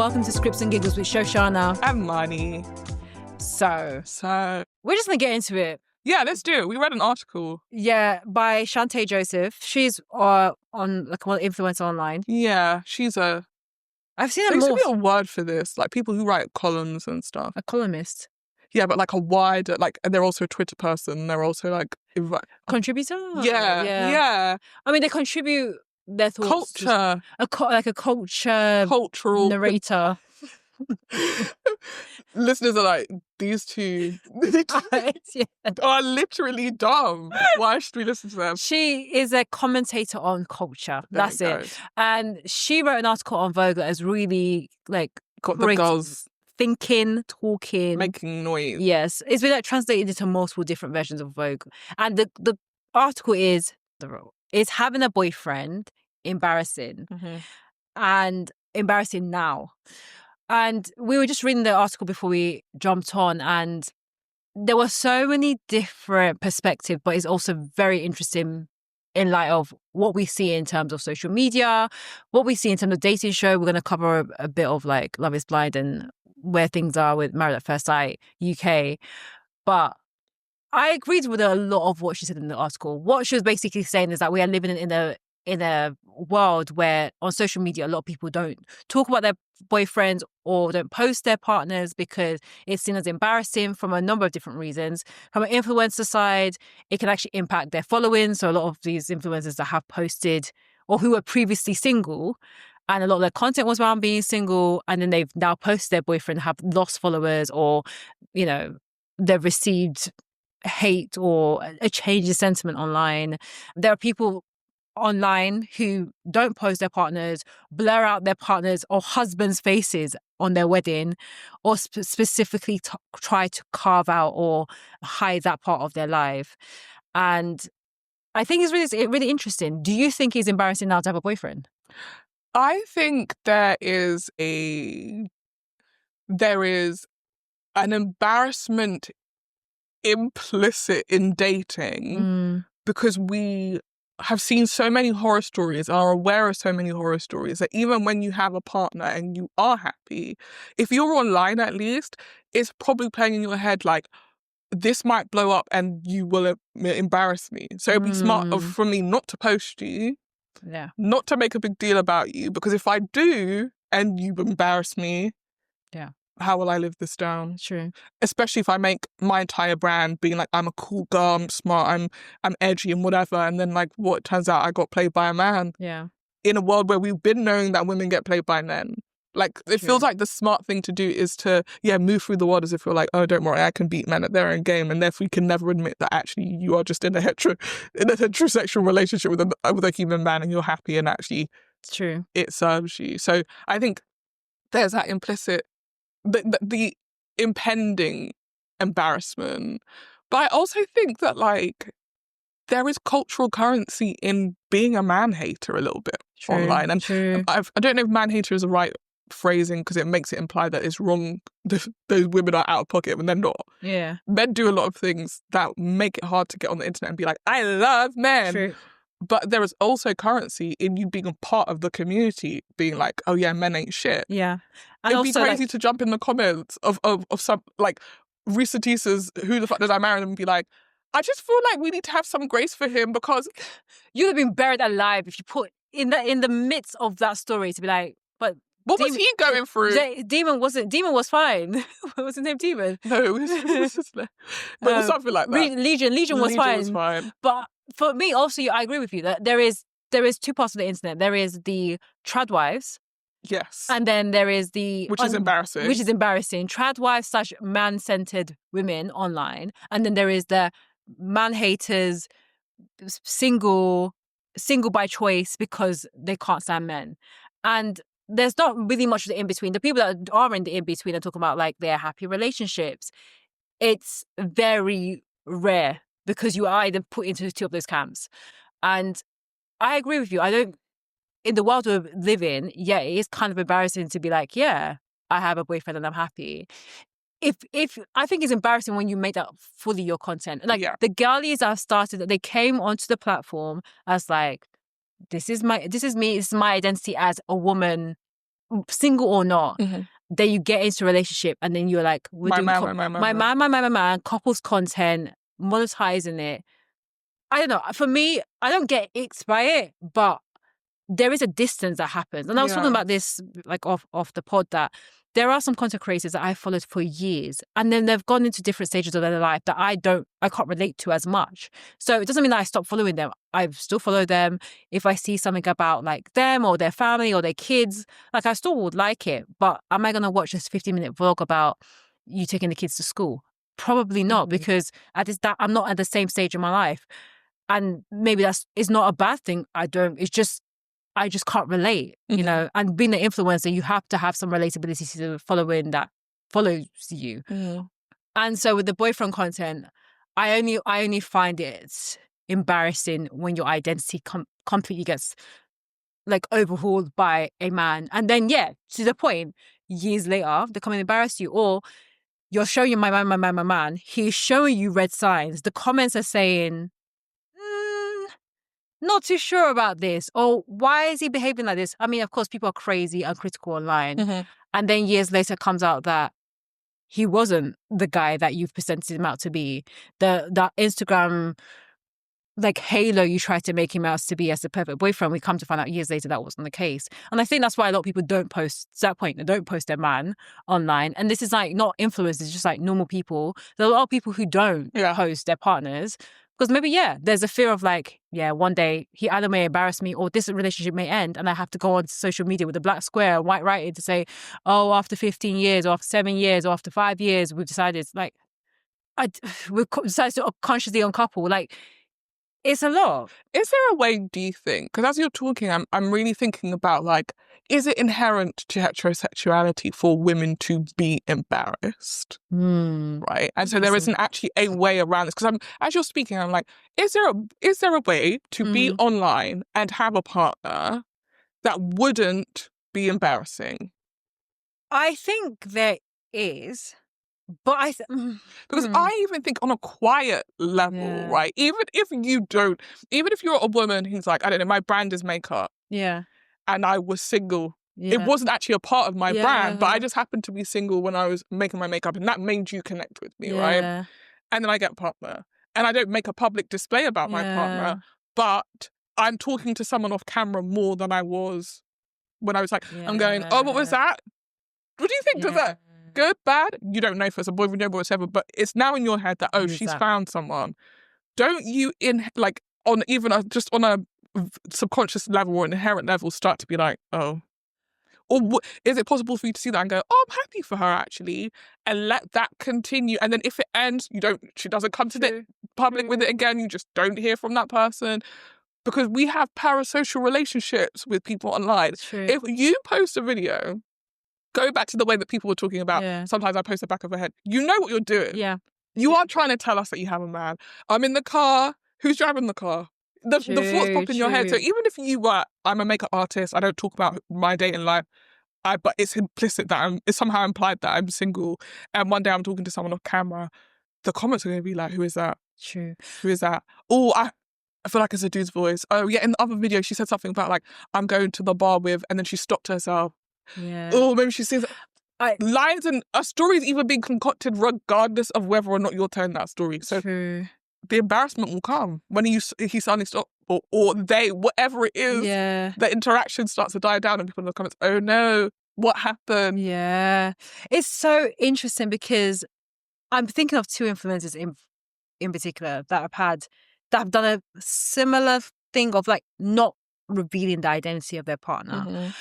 welcome to Scripts and Giggles with Shoshana. And Money. So we're just going to get into it. Yeah, let's do it. We read an article. Yeah, by Chanté Joseph. She's on like one influencer online. Yeah, she's a... I've seen her There used to more. be a word for this, like people who write columns and stuff. A columnist. Yeah, but like a wider, like, and they're also a Twitter person. They're also like... Contributor? Yeah. I mean, they contribute their thoughts. Culture. Like a Cultural. narrator. Listeners are like, these two are literally dumb. Why should we listen to them? She is a commentator on culture. That's There it. you go. And she wrote an article on Vogue that has really like Got the girls thinking, talking, making noise. Yes, it's been like translated into multiple different versions of Vogue. And the article is having a boyfriend embarrassing, and embarrassing now. And we were just reading the article before we jumped on, and there were so many different perspectives, but it's also very interesting in light of what we see in terms of social media, what we see in terms of dating show. We're going to cover a bit of like Love is Blind and where things are with Married at First Sight UK. But I agreed with a lot of what she said in the article. What she was basically saying is that we are living in a world where on social media a lot of people don't talk about their boyfriends or don't post their partners because it's seen as embarrassing from a number of different reasons. From an influencer side, it can actually impact their following. So a lot of these influencers that have posted or who were previously single, and a lot of their content was around being single, and then they've now posted their boyfriend, have lost followers, or, you know, they've received hate or a change in sentiment online. There are people online who don't post their partners, blur out their partners or husbands' faces on their wedding, or specifically try to carve out or hide that part of their life. And I think it's really interesting. Do you think it's embarrassing now to have a boyfriend? I think there is an embarrassment implicit in dating because we have seen so many horror stories, are aware of so many horror stories, that even when you have a partner and you are happy, if you're online at least, it's probably playing in your head like, this might blow up and you will embarrass me. So it'd be smart for me not to post you, not to make a big deal about you, because if I do and you embarrass me, how will I live this down? True. Especially if I make my entire brand being like, I'm a cool girl, I'm smart, I'm edgy and whatever, and then like what turns out I got played by a man. Yeah. In a world where we've been knowing that women get played by men. Like it feels like the smart thing to do is to move through the world as if you're like, oh, don't worry, I can beat men at their own game, and therefore you can never admit that actually you are just in a heterosexual relationship with a human man and you're happy and actually it's true. It serves you. So I think there's that implicit the impending embarrassment. But I also think that like there is cultural currency in being a man hater a little bit online. And I don't know if man hater is the right phrasing because it makes it imply that it's wrong. Those women are out of pocket when they're not. Yeah. Men do a lot of things that make it hard to get on the internet and be like, I love men. True. But there is also currency in you being a part of the community, being like, oh yeah, men ain't shit. Yeah. And it'd be crazy to jump in the comments of some, like, Risa Tissa's Who the Fuck Did I Marry Them and be like, I just feel like we need to have some grace for him because... You'd have been buried alive if you put in the midst of that story to be like, but... What was he going through? Demon was fine. What was his name, Demon? No, it was but it was something like that. Legion was fine. But for me, also, I agree with you that there is two parts of the internet. There is the trad wives. Yes. And then there is which is embarrassing. Which is embarrassing. Trad wives / man-centered women online. And then there is the man haters, single by choice because they can't stand men. And there's not really much of the in-between. The people that are in the in-between are talking about like their happy relationships. It's very rare because you are either put into two of those camps. And I agree with you. In the world we live in, it is kind of embarrassing to be like, yeah, I have a boyfriend and I'm happy. If I think it's embarrassing when you make that fully your content. Like the girlies that started, they came onto the platform as like, this is me, this is my identity as a woman single or not, then you get into a relationship and then you're like, we're doing my man, couples content, monetizing it. I don't know. For me, I don't get icked by it, but there is a distance that happens. And I was talking about this like off the pod, that there are some content creators that I followed for years, and then they've gone into different stages of their life that I can't relate to as much. So it doesn't mean that I stop following them. I still follow them. If I see something about like them or their family or their kids, like I still would like it. But am I going to watch this 15-minute vlog about you taking the kids to school? Probably not, because I'm not at the same stage in my life. And maybe it's not a bad thing. I just can't relate, you know. And being an influencer, you have to have some relatability to the following that follows you. And so with the boyfriend content, I only find it embarrassing when your identity completely gets like overhauled by a man, and then to the point, years later they come and embarrass you, or you're showing my man. He's showing you red signs. The comments are saying, not too sure about this, or why is he behaving like this? I mean, of course, people are crazy and critical online. And then years later comes out that he wasn't the guy that you've presented him out to be. That Instagram like halo you tried to make him out to be as the perfect boyfriend, we come to find out years later that wasn't the case. And I think that's why a lot of people don't post, to that point, they don't post their man online. And this is like not influencers, just like normal people. There are a lot of people who don't post their partners because maybe, there's a fear of like, one day he either may embarrass me or this relationship may end and I have to go on social media with a black square and white writing to say, oh, after 15 years or after 7 years or after 5 years, we've decided like, we've decided to consciously uncouple. Like, it's a lot. Is there a way, do you think? Because as you're talking, I'm really thinking about like, is it inherent to heterosexuality for women to be embarrassed? Right. And so there isn't actually a way around this. Because as you're speaking, I'm like, is there a way to be online and have a partner that wouldn't be embarrassing? I think there is. But because I even think on a quiet level, right? Even if you're a woman who's like, I don't know, my brand is makeup. Yeah. And I was single. Yeah. It wasn't actually a part of my brand, but I just happened to be single when I was making my makeup, and that made you connect with me, right? And then I get a partner. And I don't make a public display about my partner, but I'm talking to someone off camera more than I was when I was like, I'm going, oh, what was that? What do you think? Does that good, bad? You don't know if it's a boyfriend or whatever, but it's now in your head that, oh, she's found someone. Don't you on a subconscious level or an inherent level start to be like, oh, or is it possible for you to see that and go, oh, I'm happy for her actually, and let that continue? And then if it ends, she doesn't come to the public with it again. You just don't hear from that person. Because we have parasocial relationships with people online. If you post a video, go back to the way that people were talking about, sometimes I post the back of her head. You know what you're doing. Yeah. You are trying to tell us that you have a man. I'm in the car. Who's driving the car? The thoughts pop in your head. So even if I'm a makeup artist, I don't talk about my dating life, but it's implicit that it's somehow implied that I'm single. And one day I'm talking to someone off camera, the comments are going to be like, who is that? True. Who is that? Oh, I feel like it's a dude's voice. Oh, yeah, in the other video, she said something about like, I'm going to the bar with, and then she stopped herself. Yeah. Oh, maybe she says lines and a story's even being concocted regardless of whether or not you're telling that story. So the embarrassment will come when he suddenly stops, or they, whatever it is, the interaction starts to die down and people in the comments, oh no, what happened? Yeah. It's so interesting because I'm thinking of two influencers in particular that have done a similar thing of like not revealing the identity of their partner.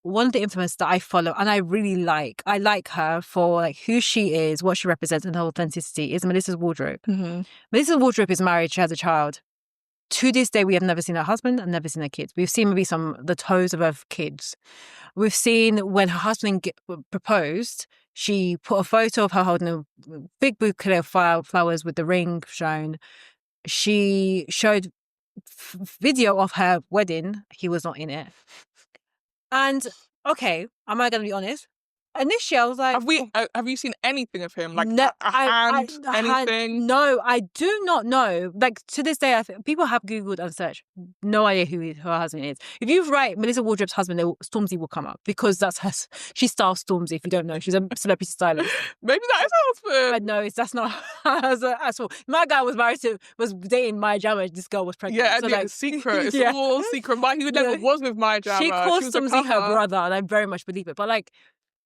One of the influencers that I follow and I really like her for like who she is, what she represents, and her authenticity is Melissa Wardrobe. Melissa Wardrobe is married, she has a child. To this day, we have never seen her husband and never seen her kids. We've seen maybe the toes of her kids. We've seen when her husband proposed, she put a photo of her holding a big bouquet of flowers with the ring shown. She showed video of her wedding. He was not in it. And, okay, am I going to be honest? initially I was like, have you seen anything of him? Like no, anything? No, I do not know. Like to this day, I think people have Googled and searched. No idea who her husband is. If you write Melissa Wardrobe's husband, Stormzy will come up because that's her. She styles Stormzy. If you don't know, she's a celebrity stylist. Maybe that is her husband. No, that's not at all. My guy was dating Maya Jama. This girl was pregnant. Yeah, so and it's secret. It's all secret. He never was with Maya Jama. She calls Stormzy her brother, and I very much believe it. But like,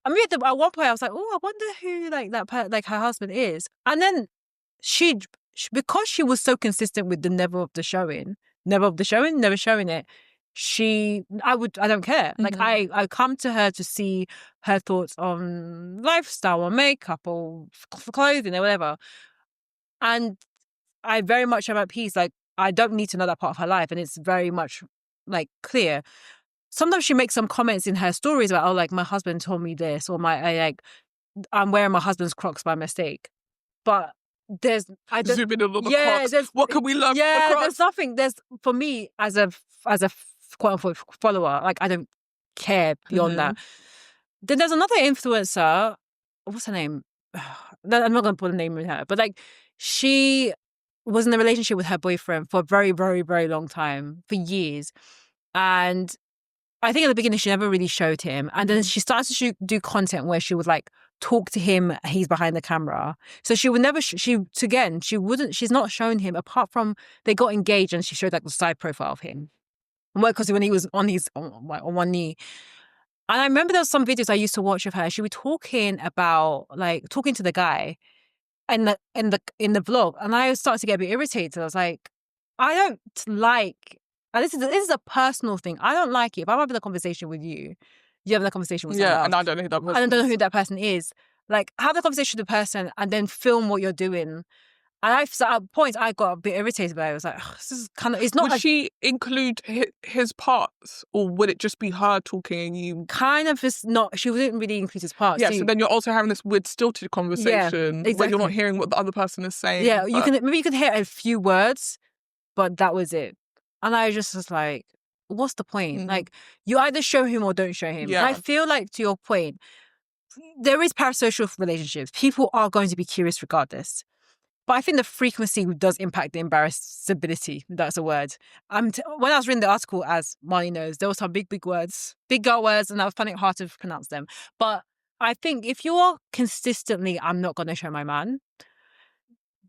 I mean, at one point I was like, oh, I wonder who like her husband is. And then she because she was so consistent with the never showing it. I don't care. Like I come to her to see her thoughts on lifestyle or makeup or clothing or whatever. And I very much am at peace. Like I don't need to know that part of her life. And it's very much like clear. Sometimes she makes some comments in her stories about, oh, like my husband told me this, or I'm wearing my husband's Crocs by mistake. But zoom in a lot of Crocs. What can we learn from the Crocs? There's for me as a quote unquote follower, like I don't care beyond that. Then there's another influencer, what's her name? I'm not gonna put a name in her, but like she was in a relationship with her boyfriend for a very, very, very long time, for years. And I think at the beginning she never really showed him. And then she started to do content where she would like talk to him, he's behind the camera. So she would never, she's not shown him apart from they got engaged and she showed like the side profile of him. Because when he was on one knee. And I remember there was some videos I used to watch of her. She was talking to the guy in the vlog. And I started to get a bit irritated. I was like, I don't like... And this is a personal thing. I don't like it. If I'm having a conversation with you, you're having a conversation with someone else. Yeah, and I don't know who that person is. I don't know who that person is. Like, have a conversation with the person and then film what you're doing. And at points, I got a bit irritated by it. I was like, this is kind of... It's not... Would she include his parts? Or would it just be her talking and you... Kind of just not... She wouldn't really include his parts. Yeah, so then you're also having this weird stilted conversation where you're not hearing what the other person is saying. Yeah, maybe you can hear a few words, but that was it. And I just was like, what's the point? Like, you either show him or don't show him. Yeah. And I feel like, to your point, there is parasocial relationships. People are going to be curious regardless. But I think the frequency does impact the embarrassability. That's a word. When I was reading the article, as Marley knows, there were some big words, big girl words, and I was finding it hard to pronounce them. But I think if you're consistently, I'm not going to show my man,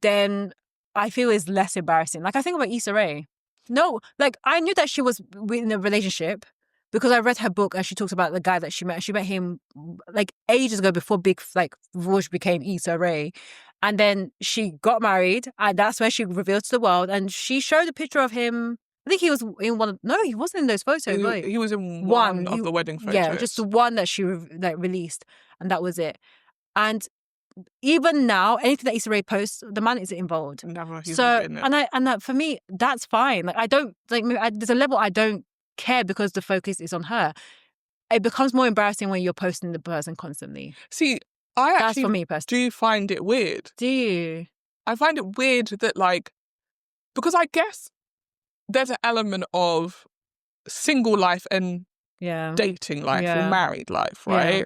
then I feel it's less embarrassing. Like, I think about Issa Rae. No, like, I knew that she was in a relationship because I read her book and she talks about the guy that she met. She met him like ages ago before Vogue became Issa Rae. And then she got married and that's when she revealed to the world. And she showed a picture of him. I think he was in one. No, he wasn't in those photos. He was in one of the wedding photos. Yeah, just the one that she released. And that was it. And even now, anything that Issa Rae posts, the man isn't involved. Never. And that for me, that's fine. Like, I don't there's a level I don't care because the focus is on her. It becomes more embarrassing when you're posting the person constantly. See, that's for me personally. Do find it weird. Do you? I find it weird that, like, because I guess there's an element of single life and dating life or married life, right? Yeah.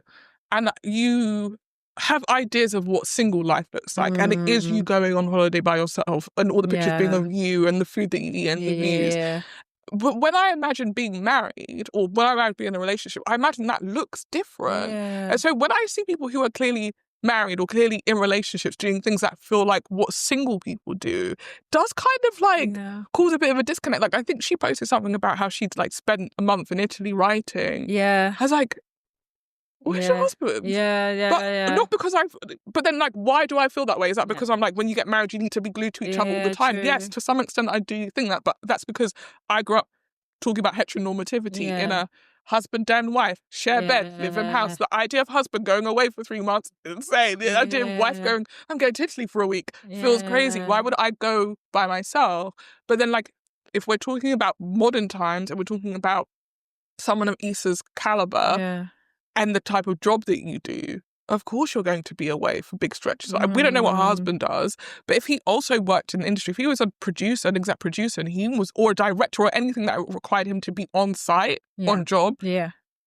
And you have ideas of what single life looks like, and it is you going on holiday by yourself, and all the pictures being of you, and the food that you eat, and the views. But when I imagine being married, or when I imagine being in a relationship, I imagine that looks different. Yeah. And so when I see people who are clearly married or clearly in relationships doing things that feel like what single people do, does kind of like cause a bit of a disconnect. Like, I think she posted something about how she'd like spent a month in Italy writing. Yeah. I was like, where's your husband? But not because but then, like, why do I feel that way? Is that because I'm like, when you get married, you need to be glued to each other all the time? True. Yes, to some extent I do think that, but that's because I grew up talking about heteronormativity in a husband and wife, share bed, live in house. The idea of husband going away for 3 months, insane. The idea of wife going, I'm going to Italy for a week, feels crazy. Why would I go by myself? But then, like, if we're talking about modern times and we're talking about someone of Issa's caliber, and the type of job that you do, of course you're going to be away for big stretches. We don't know what her husband does, but if he also worked in the industry, if he was a producer, an exec producer, and he was, or a director or anything that required him to be on site, on job,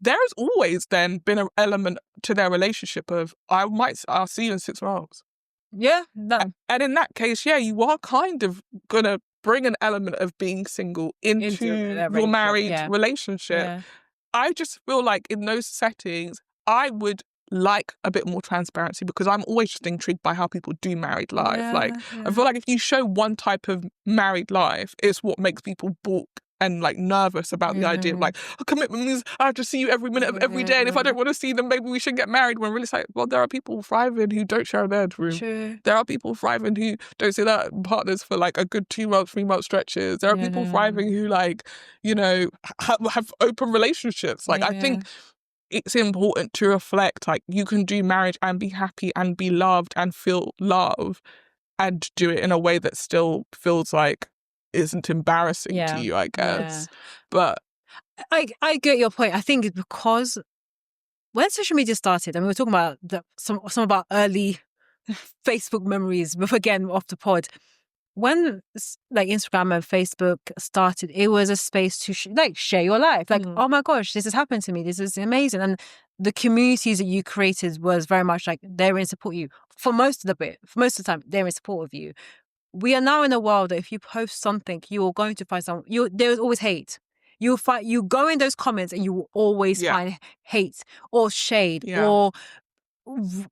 there's always then been an element to their relationship of, I'll see you in 6 months. Yeah. And in that case, yeah, you are kind of going to bring an element of being single into your married relationship. Yeah. I just feel like in those settings, I would like a bit more transparency, because I'm always just intrigued by how people do married life. I feel like if you show one type of married life, it's what makes people balk and like nervous about the idea of like, a commitment means I have to see you every minute of every day, and if I don't want to see them, maybe we should get married. When really it's like, well, there are people thriving who don't share a bedroom. True. There are people thriving who don't see their partners for like a good 2 months, 3 month stretches. There are people thriving who like, you know, have open relationships. Like I think it's important to reflect, like, you can do marriage and be happy and be loved and feel love, and do it in a way that still feels like isn't embarrassing to you, I guess. But I get your point. I think it's because when social media started, and we were talking about some of our early Facebook memories, but again, off the pod. When like Instagram and Facebook started, it was a space to share your life. Like, oh my gosh, this has happened to me. This is amazing. And the communities that you created was very much like they're in support of you. For most of the time, they're in support of you. We are now in a world that if you post something, you're going to find there's always hate. You go in those comments and you will always find hate or shade or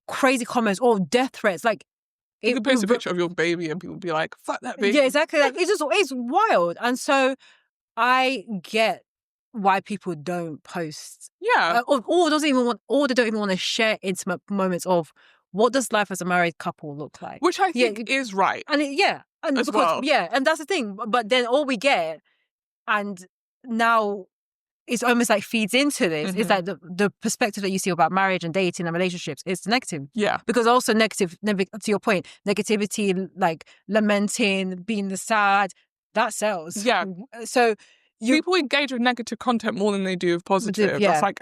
crazy comments or death threats. Like, you could post a picture of your baby and people would be like, fuck that baby. Yeah, exactly. Like, it's wild. And so I get why people don't post. Yeah. Or they don't even want to share intimate moments of what does life as a married couple look like. Which I think is right. And and that's the thing. But then all we get, and now it's almost like feeds into this. It's like the perspective that you see about marriage and dating and relationships is negative. Yeah. Because also to your point, negativity, like lamenting, being the sad, that sells. Yeah. So people engage with negative content more than they do with positive. That's like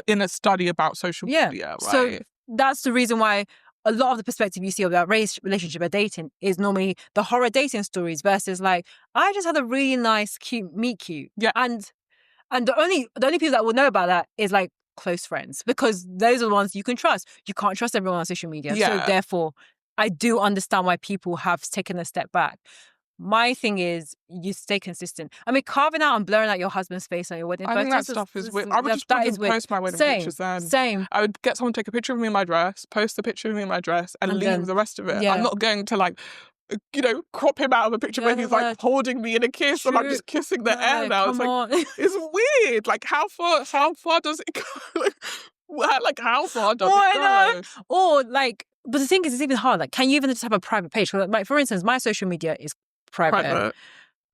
in a study about social media, right? So that's the reason why a lot of the perspective you see about relationship or dating is normally the horror dating stories versus like, I just had a really nice, cute meet cute. Yeah. And the only people that will know about that is like close friends, because those are the ones you can trust. You can't trust everyone on social media. Yeah. So therefore, I do understand why people have taken a step back. My thing is, you stay consistent. I mean, carving out and blurring out your husband's face on your wedding photos. I think that stuff is weird. I would just post my wedding pictures then. Same. I would get someone to take a picture of me in my dress, post the picture of me in my dress, and leave the rest of it. Yeah. I'm not going to like, you know, crop him out of a picture where he's like holding me in a kiss and I'm just kissing the air now. It's like, it's weird. Like, how far does it go? Like, how far does it go? Or like, but the thing is, it's even hard. Like, can you even just have a private page? Like, for instance, my social media is private.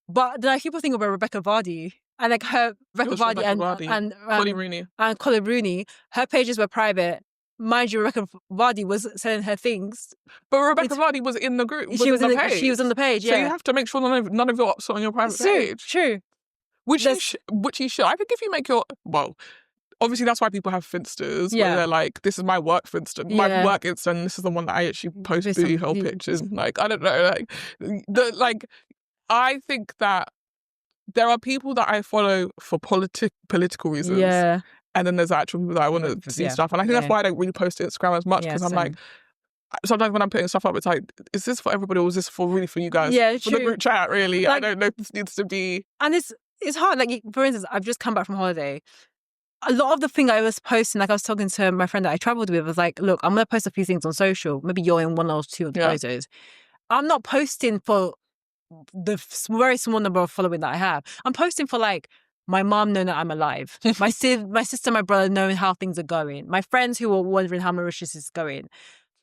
But like, people think about Rebecca Vardy and like her and Colin Rooney. Her pages were private. Mind you, Rebecca Vardy was selling her things. But Rebecca Vardy was in the group. She was on the page. So you have to make sure none of your on your private page. True. Which you should. I think if you make your obviously that's why people have Finstas where they're like, this is my work Finsta, my work Insta, and this is the one that I actually post booty hole pictures. Like, I don't know, I think that there are people that I follow for political reasons. Yeah. And then there's actual people that I want to see stuff. And I think that's why I don't really post to Instagram as much, because I'm like, sometimes when I'm putting stuff up, it's like, is this for everybody or is this for you guys? Yeah, for the group chat, really. Like, I don't know if this needs to be. And it's hard. Like, for instance, I've just come back from holiday. A lot of the thing I was posting, like I was talking to my friend that I traveled with, was like, look, I'm going to post a few things on social. Maybe you're in one or two of the photos. I'm not posting for the very small number of following that I have. I'm posting for like my mom knowing that I'm alive. my sister, my brother knowing how things are going. My friends who are wondering how Mauritius is going.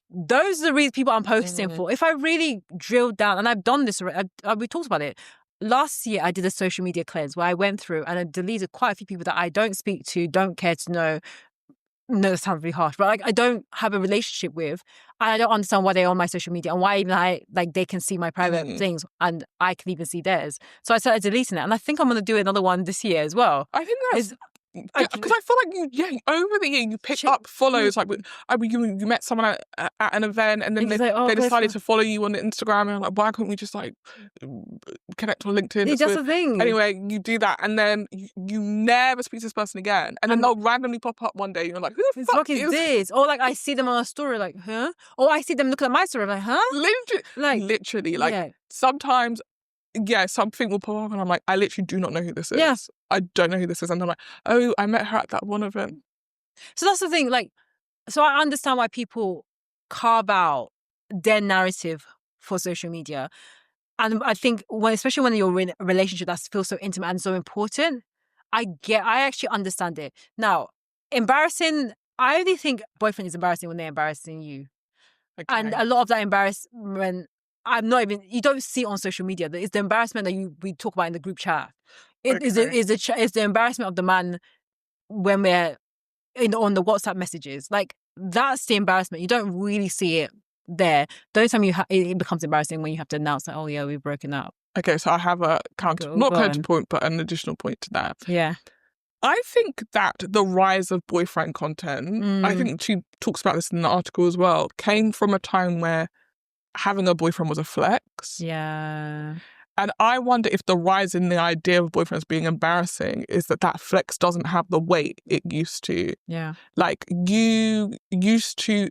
Those are the people I'm posting for. If I really drill down, and I've done this, we talked about it. Last year, I did a social media cleanse where I went through and I deleted quite a few people that I don't speak to, don't care to know. No, that sounds really harsh, but like, I don't have a relationship with, and I don't understand why they're on my social media and why even they can see my private things and I can even see theirs. So I started deleting it, and I think I'm going to do another one this year as well. I think because I feel like over the year you pick up follows. Like you met someone at an event, and then they decided to follow you on Instagram, and I'm like, why couldn't we just like connect on LinkedIn? It's just a thing. Anyway, you do that, and then you never speak to this person again, and then they'll randomly pop up one day. You're like, who the fuck is this? Or like I see them on a story, like, huh? Or I see them looking at my story, I'm like, huh? Literally, sometimes. Yeah, something will pop up and I'm like, I literally do not know who this is. Yeah. I don't know who this is. And I'm like, oh, I met her at that one event. So that's the thing. Like, so I understand why people carve out their narrative for social media. And I think especially when you're in a relationship that feels so intimate and so important, I actually understand it. Now, embarrassing, I only think boyfriend is embarrassing when they're embarrassing you. Okay. And a lot of that embarrassment, you don't see on social media. It's the embarrassment that we talk about in the group chat. It's the embarrassment of the man when we're on the WhatsApp messages. Like, that's the embarrassment. You don't really see it there. The only time it becomes embarrassing when you have to announce that, oh yeah, we've broken up. Okay, so I have a counterpoint, but an additional point to that. Yeah. I think that the rise of boyfriend content, I think she talks about this in the article as well, came from a time where having a boyfriend was a flex. Yeah. And I wonder if the rise in the idea of boyfriends being embarrassing is that flex doesn't have the weight it used to. Yeah. Like, it used to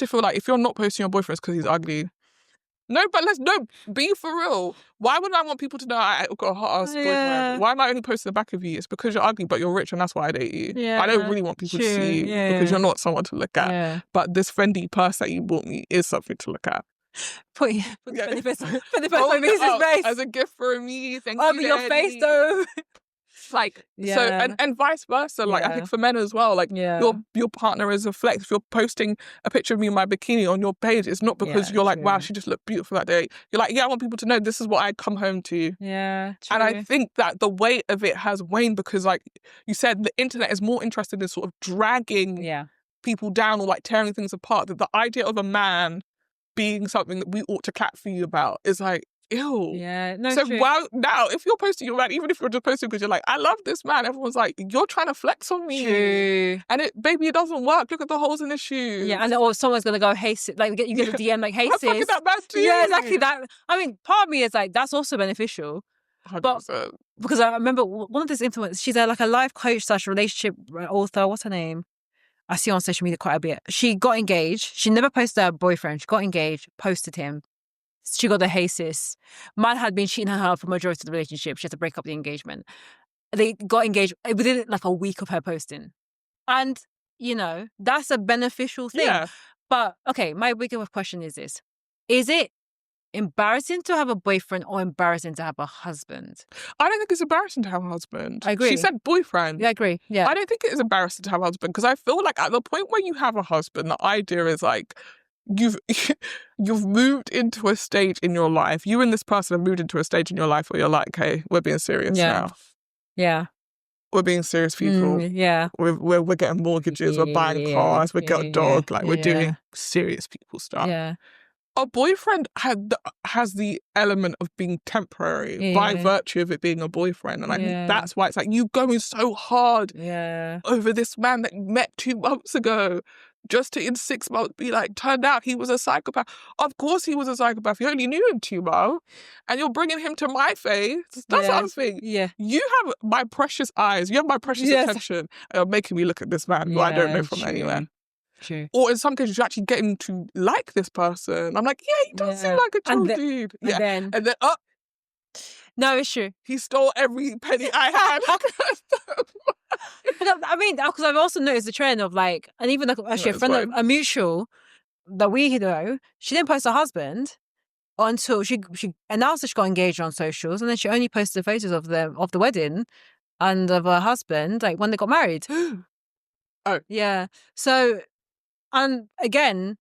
feel like if you're not posting your boyfriend, it's because he's ugly. No, but be for real. Why would I want people to know I've got a hot ass boyfriend? Why am I only posting the back of you? It's because you're ugly, but you're rich, and that's why I date you. Yeah, I don't really want people to see you because you're not someone to look at. Yeah. But this friendly purse that you bought me is something to look at. Put the face on his face. As a gift for me, thank you, your face though. Like, so, and vice versa. Like, I think for men as well, like, your partner is a flex. If you're posting a picture of me in my bikini on your page, it's not because you're like, wow, she just looked beautiful that day. You're like, I want people to know this is what I come home to. Yeah, true. And I think that the weight of it has waned because, like you said, the internet is more interested in sort of dragging people down or like tearing things apart. That the idea of a man being something that we ought to clap for you about is like, ew. Yeah, no, so true. wow, now if you're posting your man, even if you're just posting because you're like, I love this man, everyone's like, you're trying to flex on me. True. And it doesn't work. Look at the holes in his shoes. Yeah, and someone's gonna go, hey, like you get a DM like, hey, sis. That man too. Yeah, exactly that. I mean, part of me is like, that's also beneficial. 100%. But because I remember one of these influencers, she's like a life coach / relationship author. What's her name? I see her on social media quite a bit. She got engaged. She never posted her boyfriend. She got engaged, posted him. She got the hey sis. Man had been cheating on her for the majority of the relationship. She had to break up the engagement. They got engaged within like a week of her posting. And, that's a beneficial thing. Yeah. But, okay, my bigger question is this. Is it embarrassing to have a boyfriend or embarrassing to have a husband? I don't think it's embarrassing to have a husband. I agree. She said boyfriend. Yeah, I agree. Yeah. I don't think it is embarrassing to have a husband because I feel like at the point where you have a husband, the idea is like, you've moved into a stage in your life. You and this person have moved into a stage in your life where you're like, okay, we're being serious now. Yeah. We're being serious people. Yeah. We're getting mortgages, we're buying cars, we got a dog, like we're doing serious people stuff. Yeah. A boyfriend has the element of being temporary by virtue of it being a boyfriend. And I think that's why it's like you going so hard over this man that you met 2 months ago. Just to in 6 months be like, turned out he was a psychopath. Of course he was a psychopath. You only knew him 2 months. And you're bringing him to my face. That's what I'm saying. Yeah. You have my precious eyes. You have my precious attention. And you're making me look at this man who I don't know from anywhere. True. Or in some cases, you're actually getting to like this person. I'm like, he does seem like a chill dude. And then, no, it's true. He stole every penny I had. I mean, because I've also noticed the trend of like, and even like actually a mutual that we know, she didn't post her husband until she announced that she got engaged on socials, and then she only posted photos of the wedding and of her husband like when they got married. Oh, yeah. So, and again,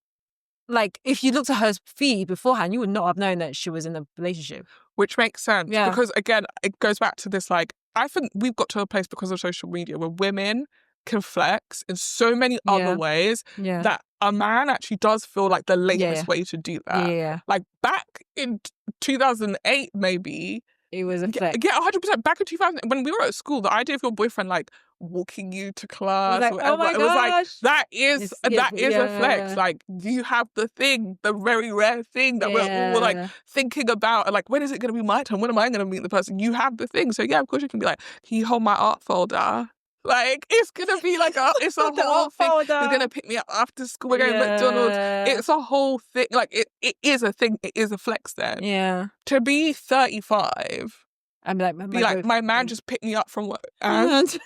like if you looked at her feed beforehand, you would not have known that she was in a relationship. Which makes sense because again, it goes back to this like. I think we've got to a place because of social media where women can flex in so many other ways that a man actually does feel like the latest way to do that. Yeah. Like back in 2008, maybe, It was a flex. Yeah, 100%. Back in 2000, when we were at school, the idea of your boyfriend like walking you to class, like, or whatever, oh my it was like, gosh. that is a flex. Like, you have the thing, the very rare thing that we're all like thinking about, and like, when is it going to be my turn? When am I going to meet the person? You have the thing. So yeah, of course you can be like, can you hold my art folder? Like, it's going to be like it's a whole thing. You're going to pick me up after school. We're going to McDonald's. It's a whole thing. Like, it is a thing. It is a flex then. Yeah. To be 35, I'm like, my man just picked me up from work. And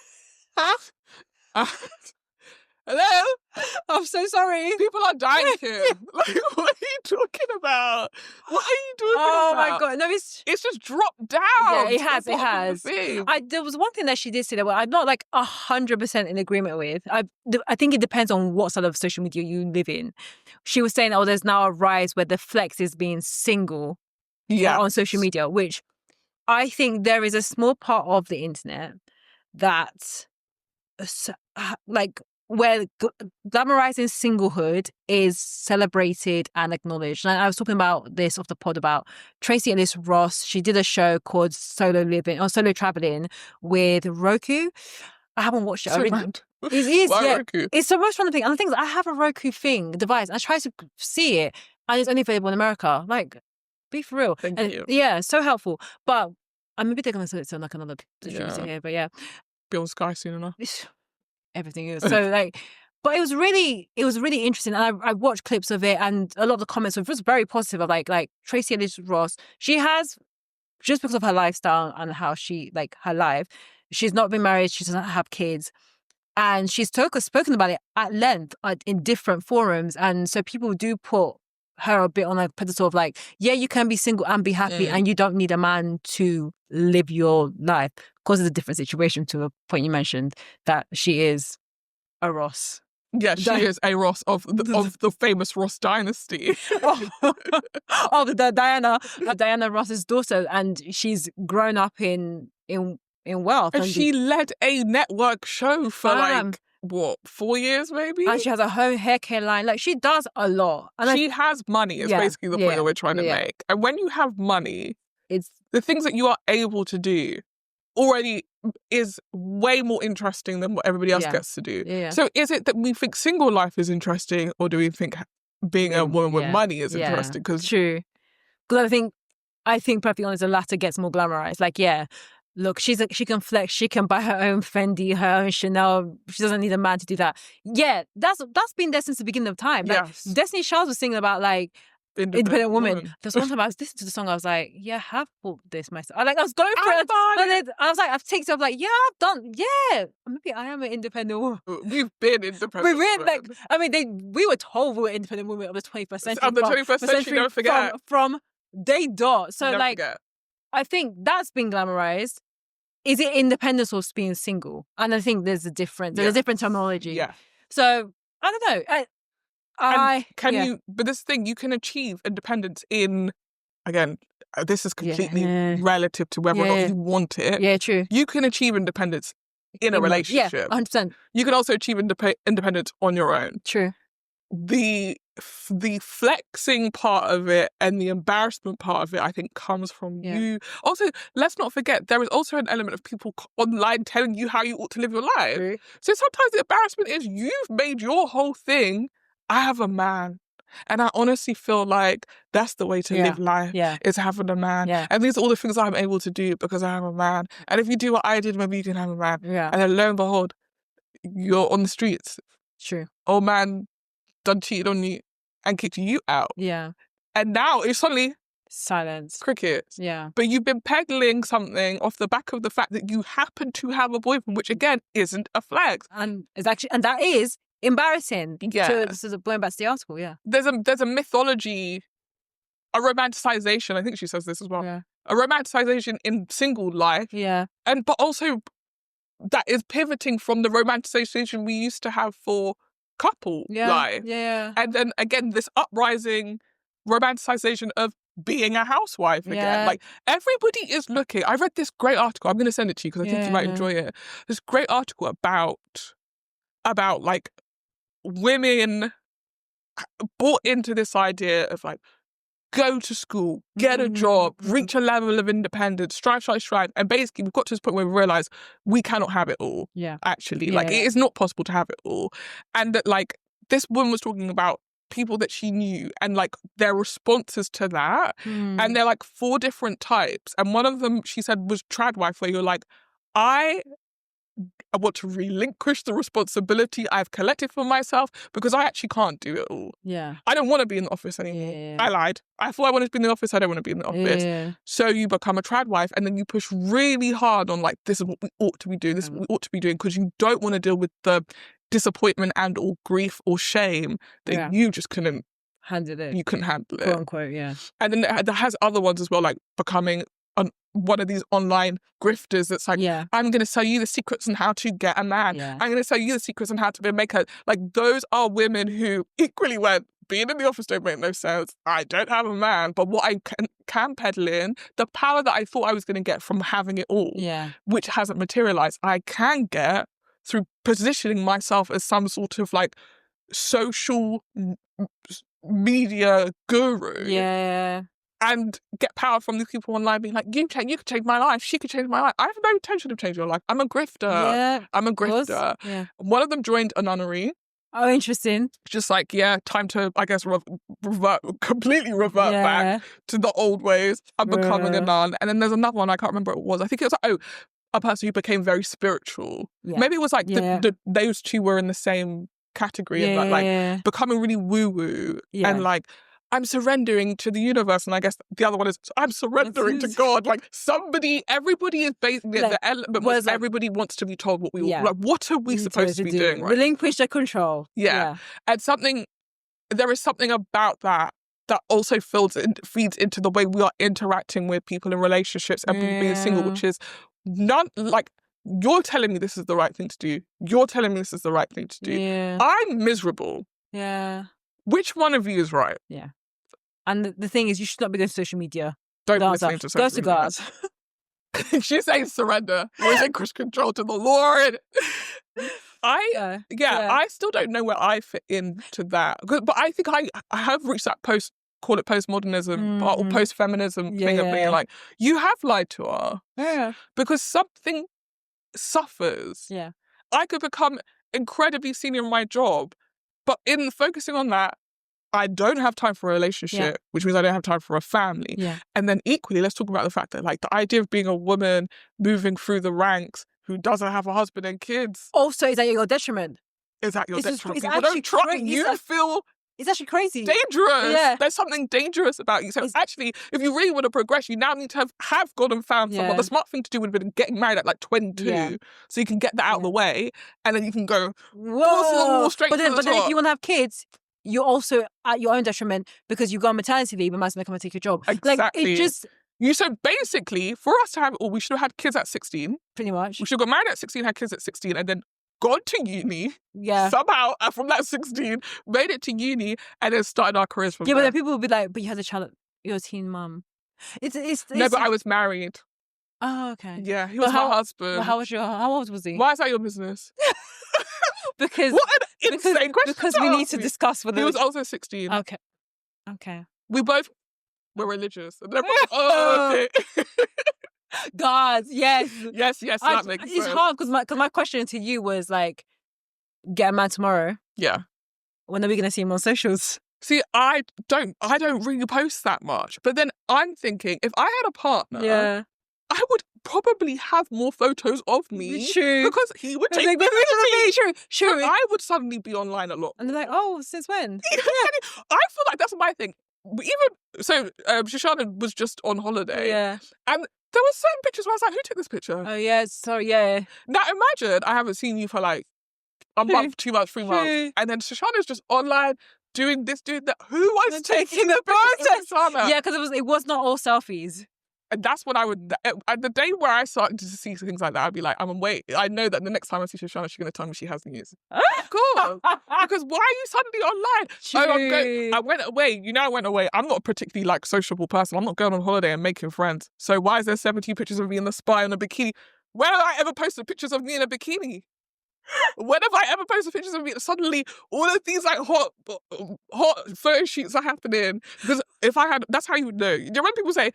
hello? I'm so sorry. People are dying here. Like, what are you talking about? What are you talking about? Oh my God. No, it's just dropped down. Yeah, it has. There was one thing that she did say that I'm not like 100% in agreement with. I think it depends on what sort of social media you live in. She was saying, there's now a rise where the flex is being single on social media, which I think there is a small part of the internet that like where glamorizing singlehood is celebrated and acknowledged. And I was talking about this off the pod about Tracy Ellis Ross. She did a show called Solo Traveling with Roku. I haven't watched it. It is, yeah. Roku? It's the most random thing. And the thing is, I have a Roku device. And I try to see it, and it's only available in America. Like, be for real. Thank you. Yeah, so helpful. But maybe they're going to sell it to like another distributor here. But yeah, be on Sky soon enough. Everything is so like, but it was really interesting, and I watched clips of it, and a lot of the comments were just very positive. Of like Tracy Ellis Ross, she has, just because of her lifestyle and how she like her life, she's not been married, she doesn't have kids, and she's spoken about it at length in different forums, and so people do put her a bit on a pedestal of like, yeah, you can be single and be happy, and you don't need a man to live your life. Of course, it's a different situation to a point you mentioned that she is a Ross. Yeah, she is a Ross of the famous Ross dynasty. The Diana Ross's daughter, and she's grown up in wealth. And she led a network show for like, what, 4 years maybe? And she has a home hair care line. Like, she does a lot. And she has money is basically the point that we're trying to make. And when you have money, it's the things that you are able to do already is way more interesting than what everybody else gets to do. Yeah. So is it that we think single life is interesting, or do we think being a woman with money is interesting? True. Because I think, perfectly honest, the latter gets more glamorized. Like, look, she can flex, she can buy her own Fendi, her own Chanel. She doesn't need a man to do that. Yeah, that's been there since the beginning of time. Like, yes. Destiny Child was singing about like independent woman. There's one time I was listening to the song, I was like, yeah, I have bought this myself. I was going for it. I was like, I've taken it off, like, yeah, I've done, maybe I am an independent woman. We've been independent. We were told we were independent women of the 21st century. Of the 21st century, never forget. From day dot. So never forget. I think that's been glamorized. Is it independence or being single? And I think there's a difference. There's a different terminology. Yeah. So I don't know. But this thing, you can achieve independence in, again, this is completely relative to whether or not you want it. Yeah, true. You can achieve independence in a relationship. Yeah, 100%. You can also achieve independence on your own. True. The flexing part of it and the embarrassment part of it, I think, comes from you. Also, let's not forget, there is also an element of people online telling you how you ought to live your life. True. So sometimes the embarrassment is you've made your whole thing, I have a man. And I honestly feel like that's the way to live life, is having a man. Yeah. And these are all the things I'm able to do because I have a man. And if you do what I did, maybe you can have a man. Yeah. And then lo and behold, you're on the streets. True. Old man done cheated on you and kicked you out. Yeah. And now it's suddenly silence. Crickets. Yeah. But you've been peddling something off the back of the fact that you happen to have a boyfriend, which again isn't a flex. And that is embarrassing. Yeah. So going back to the article, There's a mythology, a romanticization, I think she says this as well. Yeah. A romanticization in single life. Yeah. But also that is pivoting from the romanticization we used to have for couple life. Yeah. And then again, this uprising romanticization of being a housewife again. Yeah. Like, everybody is looking. I read this great article. I'm going to send it to you because I think you might enjoy it. This great article about like women bought into this idea of like go to school, get a job, reach a level of independence, strive. And basically we've got to this point where we realise we cannot have it all. Yeah. Actually. It is not possible to have it all. And that like this woman was talking about people that she knew and like their responses to that. And they're like 4 different types. And one of them, she said, was trad wife, where you're like, I want to relinquish the responsibility I've collected for myself because I actually can't do it all. Yeah. I don't want to be in the office anymore. Yeah. I lied. I thought I wanted to be in the office. I don't want to be in the office. Yeah. So you become a trad wife and then you push really hard on like, this is what we ought to be doing. This is what we ought to be doing, because you don't want to deal with the disappointment and or grief or shame that you just couldn't handle it. You couldn't handle it. Quote unquote, yeah. And then there has other ones as well, like becoming one of these online grifters that's like, I'm going to sell you the secrets on how to get a man. Yeah. I'm going to sell you the secrets on how to be a maker. Like, those are women who equally went, being in the office don't make no sense. I don't have a man, but what I can peddle in, the power that I thought I was going to get from having it all, which hasn't materialized, I can get through positioning myself as some sort of like social media guru. Yeah. And get power from these people online being like, you could change my life. She could change my life. I have no intention of changing your life. I'm a grifter. Yeah. I'm a grifter. Yeah. One of them joined a nunnery. Oh, interesting. Just like, time to, I guess, completely revert back to the old ways of becoming a nun. And then there's another one, I can't remember what it was. I think it was like, a person who became very spiritual. Yeah. Maybe it was like those two were in the same category of like becoming really woo-woo and like, I'm surrendering to the universe. And I guess the other one is, I'm surrendering to God. Like everybody is basically the element where everybody wants to be told what we like, what are we supposed to be doing? Right? Relinquish the control. Yeah. And there is something about that also feeds into the way we are interacting with people in relationships and people being single, which is not like, you're telling me this is the right thing to do. You're telling me this is the right thing to do. Yeah. I'm miserable. Yeah. Which one of you is right? Yeah. And the thing is, you should not be going to social media. Don't be listening to social media. Go to God. She's saying surrender. Relinquish control to the Lord. I still don't know where I fit into that. But I think I have reached that call it postmodernism or post-feminism thing of being like, you have lied to her. Yeah. Because something suffers. Yeah. I could become incredibly senior in my job, but in focusing on that, I don't have time for a relationship, which means I don't have time for a family. Yeah. And then equally, let's talk about the fact that like the idea of being a woman moving through the ranks who doesn't have a husband and kids. Also, is at your detriment. Is at your detriment. It's People don't trust you. Feel it's actually crazy. Dangerous. Yeah. There's something dangerous about you. So actually, if you really want to progress, you now need to have gone and found someone. The smart thing to do would have been getting married at like 22, so you can get that out of the way, and then you can go straight to the top. But then if you want to have kids, you're also at your own detriment because you go on maternity leave and man's going to come and take your job. Exactly. Like, it just... So basically, for us to have it all, we should have had kids at 16. Pretty much. We should have got married at 16, had kids at 16, and then gone to uni. Yeah. Somehow, from that 16, made it to uni, and then started our careers from there. But then people will be like, but you had a child, you're a teen mum. No, but I was married. Oh, okay. Yeah, he was my husband. How old was he? Why is that your business? Because what an insane question. Because we need to discuss whether he was also 16. Okay. We both were religious. Okay. God, yes. Yes, that makes sense. It's hard because my question to you was like, get a man tomorrow. Yeah. When are we going to see him on socials? See, I don't really post that much. But then I'm thinking, if I had a partner, I would probably have more photos of me. True. Because he would take me. True. So I would suddenly be online a lot. And they're like, oh, since when? I feel like that's my thing. Shoshana was just on holiday. Yeah. And there were certain pictures where I was like, who took this picture? Oh, yeah. Sorry, yeah. Now, imagine I haven't seen you for like a month, 2 months, 3 months. And then Shoshana's just online doing this, doing that. Who was taking the photos? Yeah, because it was not all selfies. And that's what I would... The day where I started to see things like that, I'd be like, wait. I know that the next time I see Shoshana, she's going to tell me she has news. Of course. Because why are you suddenly online? True. I went away. I went away. I'm not a particularly like sociable person. I'm not going on holiday and making friends. So why is there 70 pictures of me in the spa in a bikini? Where have I ever posted pictures of me in a bikini? When have I ever posted pictures of me? Suddenly, all of these like hot photo shoots are happening. Because if I had, that's how you would know. You know when people say,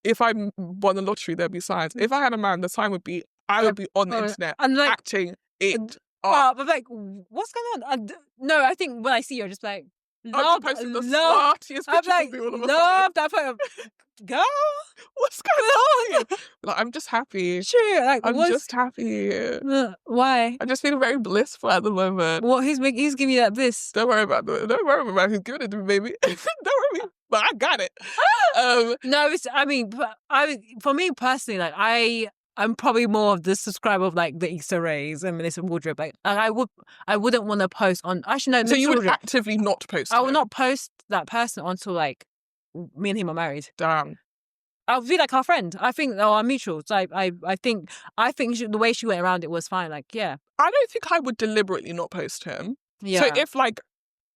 if I won the lottery, there'd be signs. If I had a man, the sign would be, I would be on the internet and like, acting it. I'm like, what's going on? No, I think when I see you, I'm just like, love. I'm like, love that photo. Girl, what's going on? Like, I'm just happy. True. Like, I'm just happy. Why? I just feel very blissful at the moment. What? Who's giving you that bliss? Don't worry about it. Don't worry about it. He's giving it to me, baby. Don't worry. But I got it. No, for me personally, like I'm probably more of the subscriber of like the Issa Rays and Melissa Wardrobe. Like I wouldn't want to post on. Actually, no. So you would actively not post? I would not post that person until like me and him are married. Damn. I'll be like our friend. I think our mutuals. I think the way she went around it was fine. Like, yeah. I don't think I would deliberately not post him. Yeah. So if like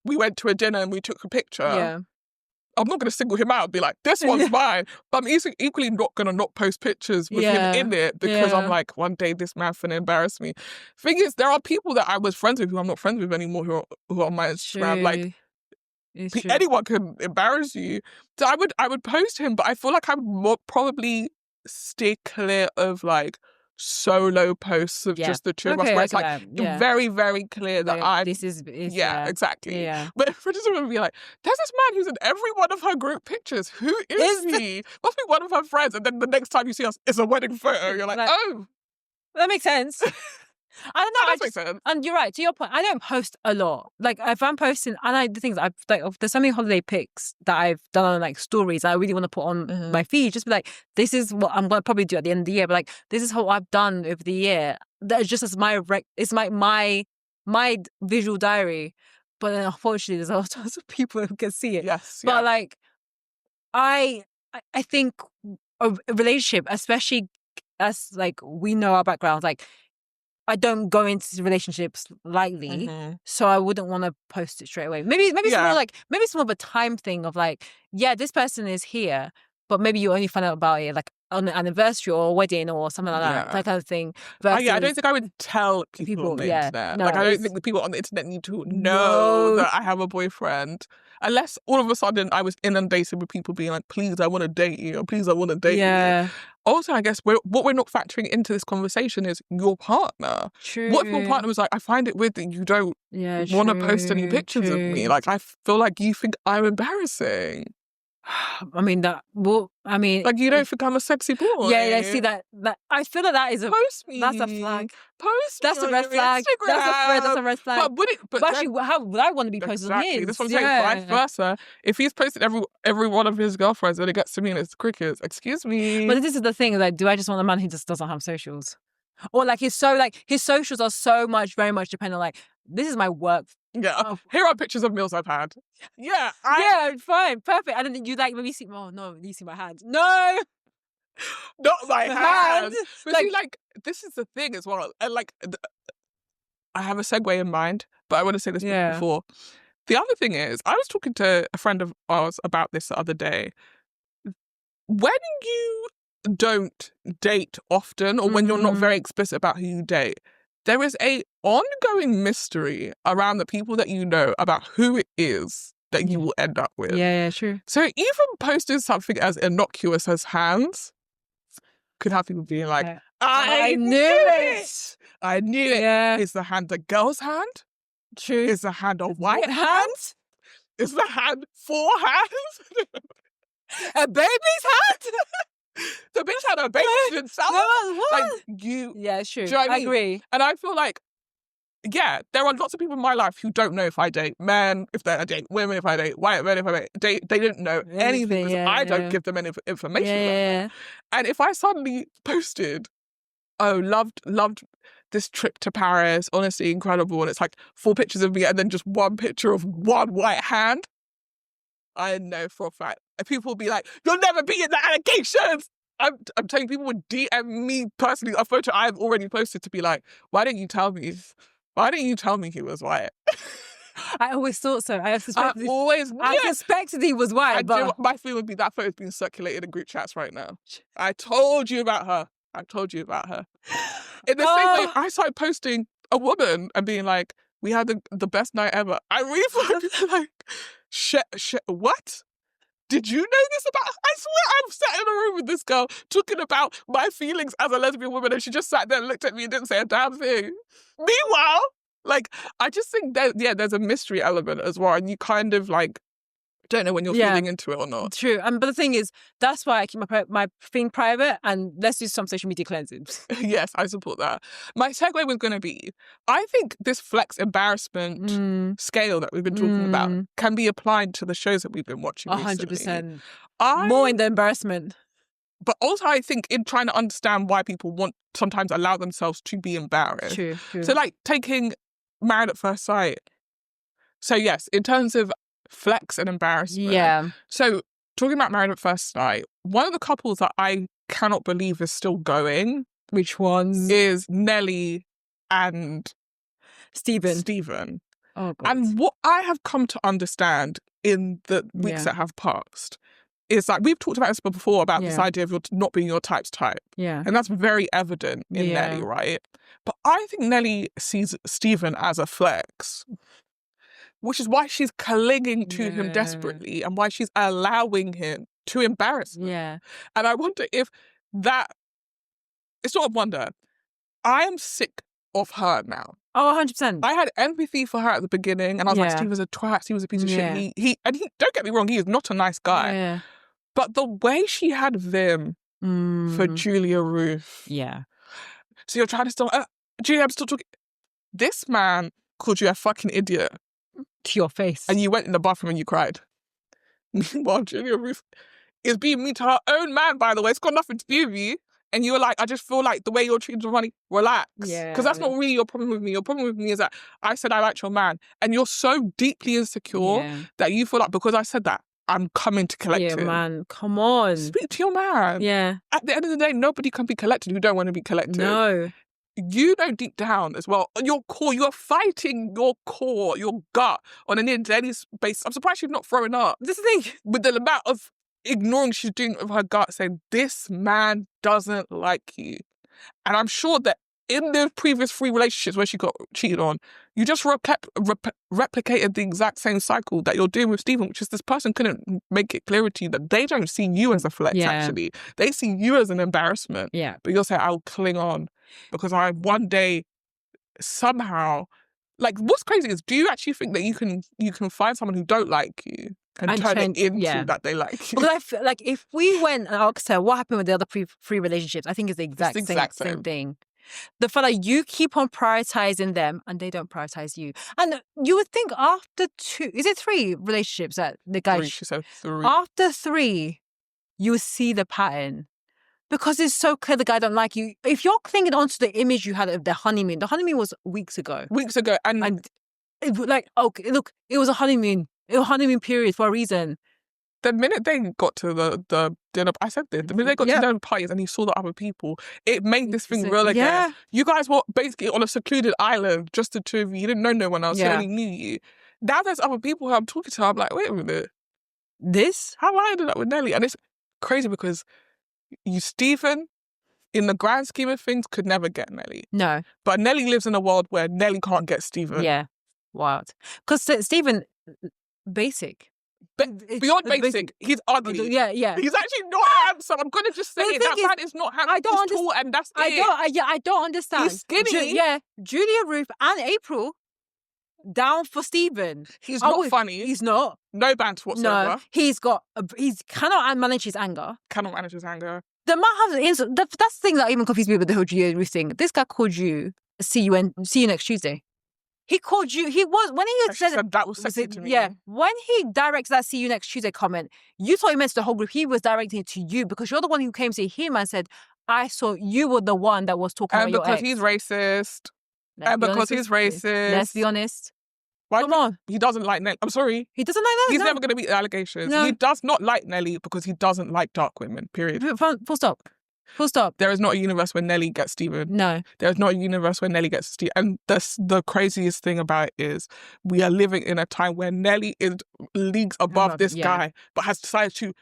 we went to a dinner and we took a picture, yeah. I'm not going to single him out and be like, this one's mine. But I'm equally not going to not post pictures with him in it because I'm like, one day this man's going to embarrass me. Thing is, there are people that I was friends with who I'm not friends with anymore who are on my Instagram. Like, anyone can embarrass you. So I would post him, but I feel like I would probably stay clear of like solo posts of just the two of us, where it's like very, very clear that this is exactly. Yeah. But for just to be like, there's this man who's in every one of her group pictures. Who is he? Must be one of her friends. And then the next time you see us, it's a wedding photo. You're like, oh, that makes sense. I don't know. That makes sense. And you're right. To your point, I don't post a lot. Like if I'm posting, and the things there's so many holiday pics that I've done on like stories I really want to put on my feed. Just be like, this is what I'm going to probably do at the end of the year. But like, this is what I've done over the year. That is just as it's my visual diary. But then unfortunately, there's a lot of people who can see it. Yes. But like, I think a relationship, especially as like we know our backgrounds, like. I don't go into relationships lightly, so I wouldn't want to post it straight away. Maybe it's more of a time thing of like, yeah, this person is here, but maybe you only find out about it like on an anniversary or a wedding or something like that kind of thing. Versus, I don't think I would tell people on the internet. No, like, I don't think the people on the internet need to know that I have a boyfriend. Unless all of a sudden I was inundated with people being like, please, I want to date you, or please, I want to date you. Also, I guess what we're not factoring into this conversation is your partner. True. What if your partner was like, I find it weird that you don't want to post any pictures of me? Like, I feel like you think I'm embarrassing. I mean, like, you don't think I'm a sexy boy. Yeah, see that I feel that is post me. That's a flag. Post that's me a red flag. Instagram. That's a red flag. But actually, how would I want to be posted on his? That's what I'm saying. Vice versa. If he's posted every one of his girlfriends and it gets to me and it's crickets, excuse me. But this is the thing, like, do I just want a man who just doesn't have socials? Or like his socials are very much dependent on like, this is my work. Yeah. Here are pictures of meals I've had. Yeah. Fine. Perfect. And then you like, maybe see, oh no, you see my hand. No! Not my hand. But like, see, like, this is the thing as well. And like, I have a segue in mind, but I want to say this before. The other thing is, I was talking to a friend of ours about this the other day. When you don't date often, or when you're not very explicit about who you date, there is a ongoing mystery around the people that you know about who it is that you will end up with. Yeah, true. So even posting something as innocuous as hands could have people being like, I knew it. I knew it. Yeah. Is the hand a girl's hand? True. Is the hand a white hand? Is the hand 4 hands? A baby's hand? The bitch had a baby himself. Like, you. Yeah, sure. Do you know what I mean? Agree. And I feel like, yeah, there are lots of people in my life who don't know if I date men, if I date women, if I date white men, if I date. They don't know anything because I don't give them any information. Yeah. And if I suddenly posted, oh, loved this trip to Paris, honestly incredible, and it's like 4 pictures of me and then just 1 picture of 1 white hand, I know for a fact. And people will be like, you'll never be in the allegations. I'm telling people would DM me personally a photo I've already posted to be like, why didn't you tell me? Why didn't you tell me he was white? I always thought so. I suspected he was white. But my feeling would be that photo's being circulated in group chats right now. I told you about her. In the same way, I started posting a woman and being like, we had the best night ever. I really feel like, what? Did you know this about? I swear I'm sat in a room with this girl talking about my feelings as a lesbian woman, and she just sat there and looked at me and didn't say a damn thing. Meanwhile, like, I just think that, there's a mystery element as well, and you kind of like don't know when you're feeling into it or not. True. But the thing is, that's why I keep my thing private, and let's do some social media cleansing. Yes, I support that. My segue was going to be, I think this flex embarrassment scale that we've been talking about can be applied to the shows that we've been watching 100%. More in the embarrassment. But also I think in trying to understand why people sometimes allow themselves to be embarrassed. True. So like taking Married at First Sight. So yes, in terms of flex and embarrassment. Yeah. So talking about Married at First Sight, one of the couples that I cannot believe is still going. Which ones? Is Nelly and Stephen. Oh, God. And what I have come to understand in the weeks that have passed is like, we've talked about this before, about this idea of not being your type's type. Yeah. And that's very evident in Nelly, right? But I think Nelly sees Stephen as a flex, which is why she's clinging to him desperately and why she's allowing him to embarrass her. Yeah. And I wonder if that... It's not a wonder. I am sick of her now. Oh, 100%. I had empathy for her at the beginning, and I was like, Steve was a twat, he was a piece of shit. He don't get me wrong, he is not a nice guy. Yeah. But the way she had vim for Julia Ruth. Yeah. So you're trying to still... Julia, I'm still talking... This man called you a fucking idiot. To your face. And you went in the bathroom and you cried. Meanwhile, Julia Ruth is being mean to her own man, by the way. It's got nothing to do with you. And you were like, I just feel like the way you're treating Giovanni, relax. Yeah. Because that's not really your problem with me. Your problem with me is that I said I liked your man. And you're so deeply insecure that you feel like, because I said that, I'm coming to collect him. Yeah, man. Come on. Speak to your man. Yeah. At the end of the day, nobody can be collected who don't want to be collected. No. You know deep down as well, your core, you're fighting your core, your gut on an daily basis. I'm surprised she's not throwing up. This is the thing. With the amount of ignoring she's doing of her gut, saying, this man doesn't like you. And I'm sure that in the previous 3 relationships where she got cheated on, you just replicated the exact same cycle that you're doing with Stephen, which is this person couldn't make it clearer to you that they don't see you as a flex, actually. They see you as an embarrassment. Yeah. But you'll say, I'll cling on because I one day somehow... Like, what's crazy is, do you actually think that you can find someone who don't like you and turn it into that they like you? Because I feel like if we went and asked her what happened with the other 3 relationships, I think it's the exact same thing. The fact that you keep on prioritizing them and they don't prioritize you. And you would think after 2, is it 3 relationships that the guy... 3, she said 3. After 3, you would see the pattern. Because it's so clear the guy don't like you. If you're clinging onto the image you had of the honeymoon was weeks ago. And it, like, okay, look, it was a honeymoon. It was a honeymoon period for a reason. The minute they got to the dinner, I said this, the minute they got to dinner parties and he saw the other people, it made this thing real again. Yeah. You guys were basically on a secluded island, just the 2 of you. You didn't know no one else. He only knew you. Now there's other people who I'm talking to. I'm like, wait a minute. How I ended up with Nelly? And it's crazy because Stephen, in the grand scheme of things, could never get Nelly. No. But Nelly lives in a world where Nelly can't get Stephen. Yeah. Wild. Because Stephen, basic. Beyond basic, he's ugly. Yeah. He's actually not handsome. I'm going to just say that man is not handsome. He's tall and that's it. I don't understand. He's skinny. Julia Ruth and April down for Stephen. He's not funny. He's not. No banter whatsoever. No. He cannot manage his anger. The man has... That's the thing that even confused me with the whole Julia Ruth thing. This guy called you, see you next Tuesday. He called you. When he said that was sexy to me. Yeah. When he directs that "see you next Tuesday" comment, you thought he meant to the whole group. He was directing it to you because you're the one who came to him and said, "I saw you were the one that was talking about your ex." And because he's racist. Let's be honest. Come on. He doesn't like Nelly. I'm sorry. He doesn't like Nelly. He's never going to beat the allegations. No. He does not like Nelly because he doesn't like dark women. Period. Full stop. There is not a universe where Nelly gets Stephen. No. There is not a universe where Nelly gets Stephen. And the craziest thing about it is we are living in a time where Nelly is leagues above this guy, but has decided to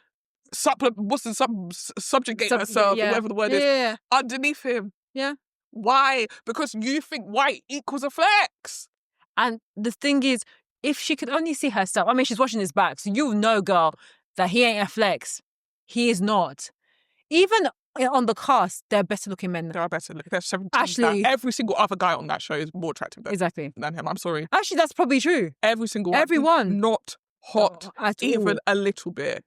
subjugate herself, whatever the word is, underneath him. Yeah. Why? Because you think white equals a flex. And the thing is, if she could only see herself, I mean, she's watching his back, so you know, girl, that he ain't a flex. He is not. Even on the cast, they're better looking men. There are better looking. There's 17. Actually, every single other guy on that show is more attractive than him. I'm sorry. Actually, that's probably true. Everyone. Not hot at even all. A little bit.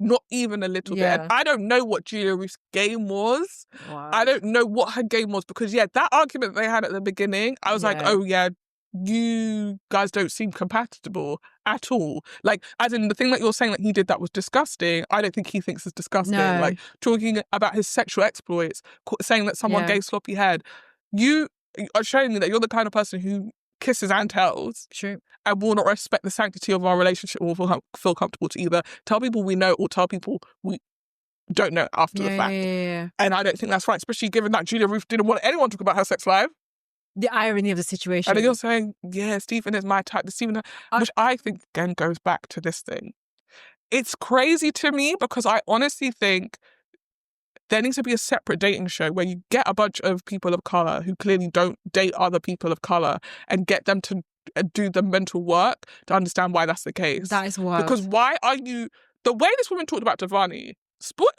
Not even a little bit. And I don't know what Julia Ruth's game was. Wow. I don't know what her game was because, that argument they had at the beginning, I was like, oh, yeah, you guys don't seem compatible at all. Like, as in the thing that you're saying that he did that was disgusting, I don't think he thinks is disgusting. No. Like, talking about his sexual exploits, saying that someone gave sloppy head. You are showing me that you're the kind of person who kisses and tells. True. And will not respect the sanctity of our relationship or feel comfortable to either tell people we know or tell people we don't know after the fact. Yeah. And I don't think that's right, especially given that Julia Ruth didn't want anyone to talk about her sex life. The irony of the situation. And then you're saying, Stephen is my type. Which I think, again, goes back to this thing. It's crazy to me because I honestly think there needs to be a separate dating show where you get a bunch of people of colour who clearly don't date other people of colour and get them to do the mental work to understand why that's the case. That is wild. Because why are you... The way this woman talked about Devani, split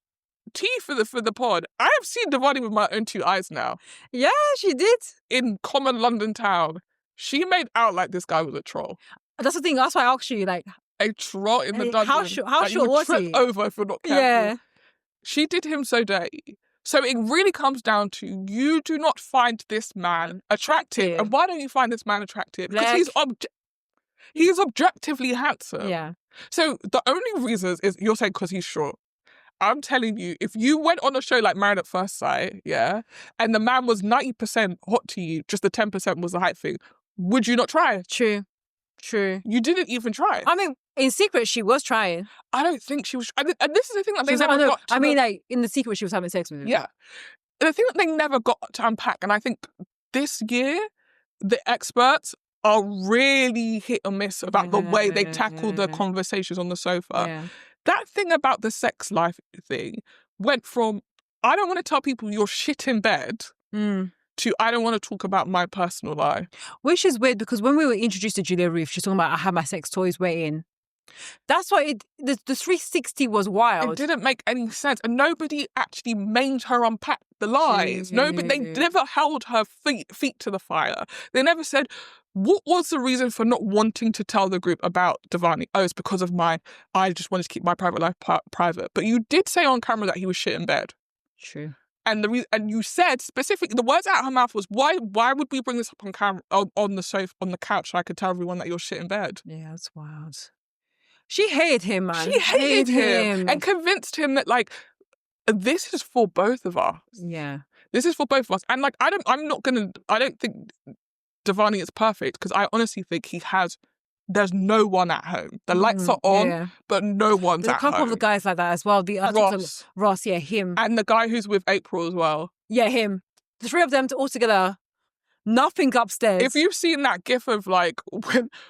tea for the pod. I have seen Devani with my own two eyes now. Yeah, she did. In common London town. She made out like this guy was a troll. That's the thing. That's why I asked you, like... A troll in the dungeon. How short was he? Over if you're not careful. Yeah. She did him so dirty. So it really comes down to you do not find this man attractive. And why don't you find this man attractive? Because he's objectively handsome. Yeah. So the only reason is you're saying because he's short. I'm telling you, if you went on a show like Married at First Sight, and the man was 90% hot to you, just the 10% was the height thing, would you not try? True. You didn't even try. I mean, in secret, she was trying. I don't think she was... And this is the thing that they never got to... like, in the secret, she was having sex with him. Yeah. The thing that they never got to unpack, and I think this year, the experts are really hit or miss about the way they tackle the conversations on the sofa. Yeah. That thing about the sex life thing went from, I don't want to tell people you're shit in bed, to I don't want to talk about my personal life. Which is weird because when we were introduced to Julia Ruth, she's talking about I have my sex toys waiting. That's why the 360 was wild. It didn't make any sense. And nobody actually made her unpack the lies. They never held her feet to the fire. They never said, what was the reason for not wanting to tell the group about Devani? Oh, it's because of I just wanted to keep my private life private. But you did say on camera that he was shit in bed. True. And and you said specifically, the words out of her mouth was, why would we bring this up on camera, on the sofa, on the couch, so I could tell everyone that you're shit in bed? Yeah, that's wild. She hated him, man. She hated him. And convinced him that, like, this is for both of us. Yeah. This is for both of us. And, like, I don't think Devani is perfect, because I honestly think there's no one at home. The lights are on, but no one's at home. There's a couple of the guys like that as well. Ross, him. And the guy who's with April as well. Yeah, him. The three of them all together. Nothing upstairs. If you've seen that gif of like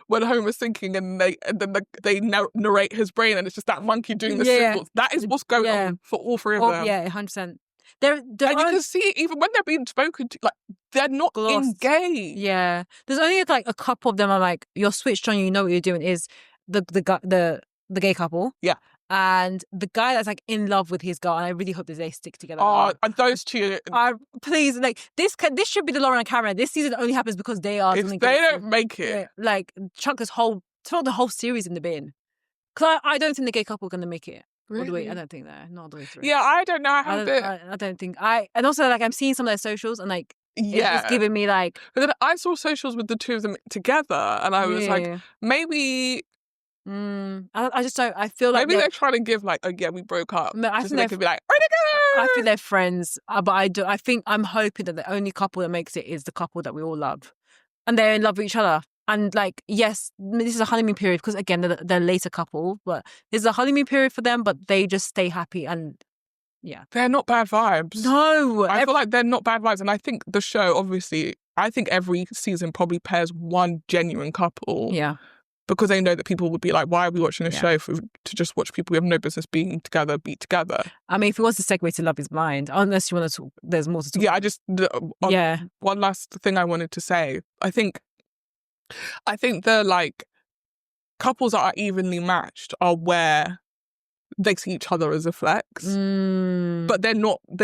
when Homer's thinking and then they narrate his brain and it's just that monkey doing the symbols, that is what's going on for all three of them. Yeah, 100%. And you can see it even when they're being spoken to, like they're not engaged. Yeah, there's only like a couple of them are like, you're switched on, you know what you're doing. Is the gay couple? Yeah. And the guy that's like in love with his girl, and I really hope that they stick together. Oh, and those two. Please, like this should be the Lauren and Cameron. This season only happens because they are. If they don't make it, like chuck the whole series in the bin. Because I don't think the gay couple are going to make it. Really? All the way. I don't think they're not all the way through. Yeah, I don't know. I don't think and also like I'm seeing some of their socials and like it's giving me like. But then I saw socials with the two of them together, and I was like, maybe. I just don't. I feel like maybe they're trying to give like, oh yeah, we broke up. No, I think they could be like, we're together. I think they're friends, but I think I'm hoping that the only couple that makes it is the couple that we all love, and they're in love with each other. And like, yes, this is a honeymoon period because again, they're a later couple, but there's a honeymoon period for them, but they just stay happy and. Yeah, they're not bad vibes. No, I feel like they're not bad vibes, and I think the show, obviously, I think every season probably pairs one genuine couple. Yeah. because they know that people would be like, why are we watching a show to just watch people we have no business being together, be together? I mean, if he wants to segue to Love Is Blind, unless you want to talk, there's more to talk. Yeah, one last thing I wanted to say. I think the like couples that are evenly matched are where they see each other as a flex, but they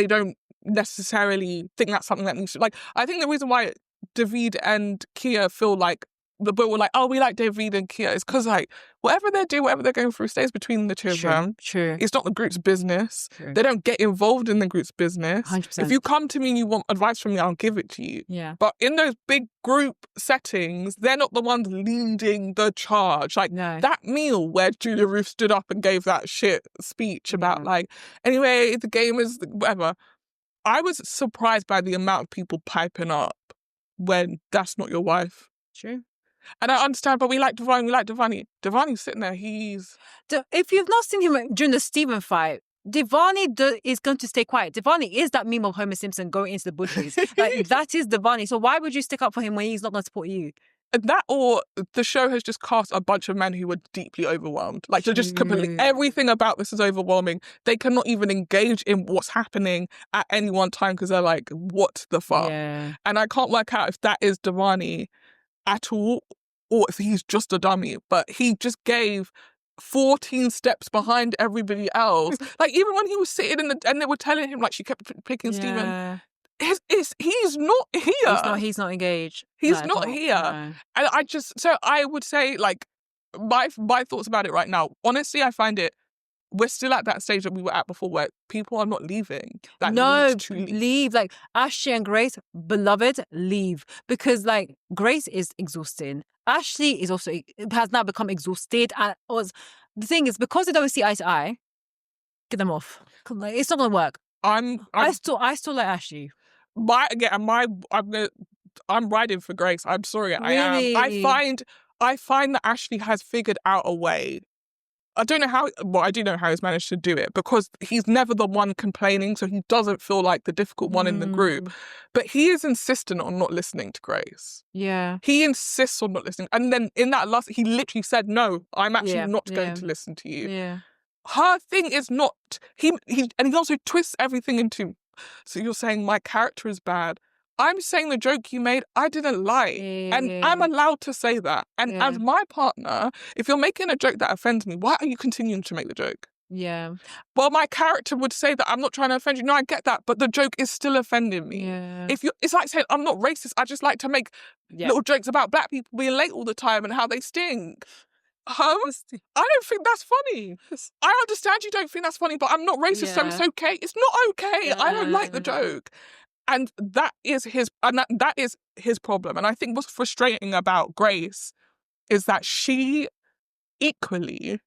don't necessarily think that's something that needs to, like, I think the reason why David and Kia feel like the boy were like, oh, we like David and Kia, is because like whatever they do, whatever they're going through stays between the two of them. True. It's not the group's business. True. They don't get involved in the group's business. 100%. If you come to me and you want advice from me, I'll give it to you. Yeah. But in those big group settings, they're not the ones leading the charge. Like that meal where Julia Ruth stood up and gave that shit speech about like, anyway, the game is whatever. I was surprised by the amount of people piping up when that's not your wife. True. And I understand, but we like Devani. Devani's sitting there, if you've not seen him during the Stephen fight, Devani is going to stay quiet. Devani is that meme of Homer Simpson going into the bushes. Like, that is Devani. So why would you stick up for him when he's not going to support you? That, or the show has just cast a bunch of men who were deeply overwhelmed. Like, they're just completely, everything about this is overwhelming. They cannot even engage in what's happening at any one time because they're like, what the fuck? Yeah. And I can't work out if that is Devani at all, or if he's just a dummy. But he just gave 14 steps behind everybody else. Like, even when he was sitting and they were telling him, like, she kept picking Stephen. He's not here. He's not engaged. He's not here. No. And I would say, like, my thoughts about it right now, honestly, I find we're still at that stage that we were at before where people are not leaving. Leave. Like, Ashley and Grace, beloved, leave. Because, like, Grace is exhausting. Ashley has now become exhausted. And the thing is, because they don't see eye to eye, get them off. Like, it's not going to work. I still like Ashley. I'm riding for Grace. I'm sorry, really? I am. I find that Ashley has figured out a way. I don't know how. Well, I do know how he's managed to do it because he's never the one complaining, so he doesn't feel like the difficult one in the group. But he is insistent on not listening to Grace. Yeah, he insists on not listening, and then in that last, he literally said, "No, I'm actually not going to listen to you." Yeah. Her thing is not and he also twists everything into. So you're saying my character is bad. I'm saying the joke you made, I didn't like. And I'm allowed to say that. And as my partner, if you're making a joke that offends me, why are you continuing to make the joke? Yeah. Well, my character would say that I'm not trying to offend you. No, I get that. But the joke is still offending me. Yeah. It's like saying I'm not racist. I just like to make little jokes about black people being late all the time and how they stink. I don't think that's funny. I understand you don't think that's funny, but I'm not racist, so it's okay. It's not okay. I don't like the joke. And that is his problem. And I think what's frustrating about Grace is that she equally,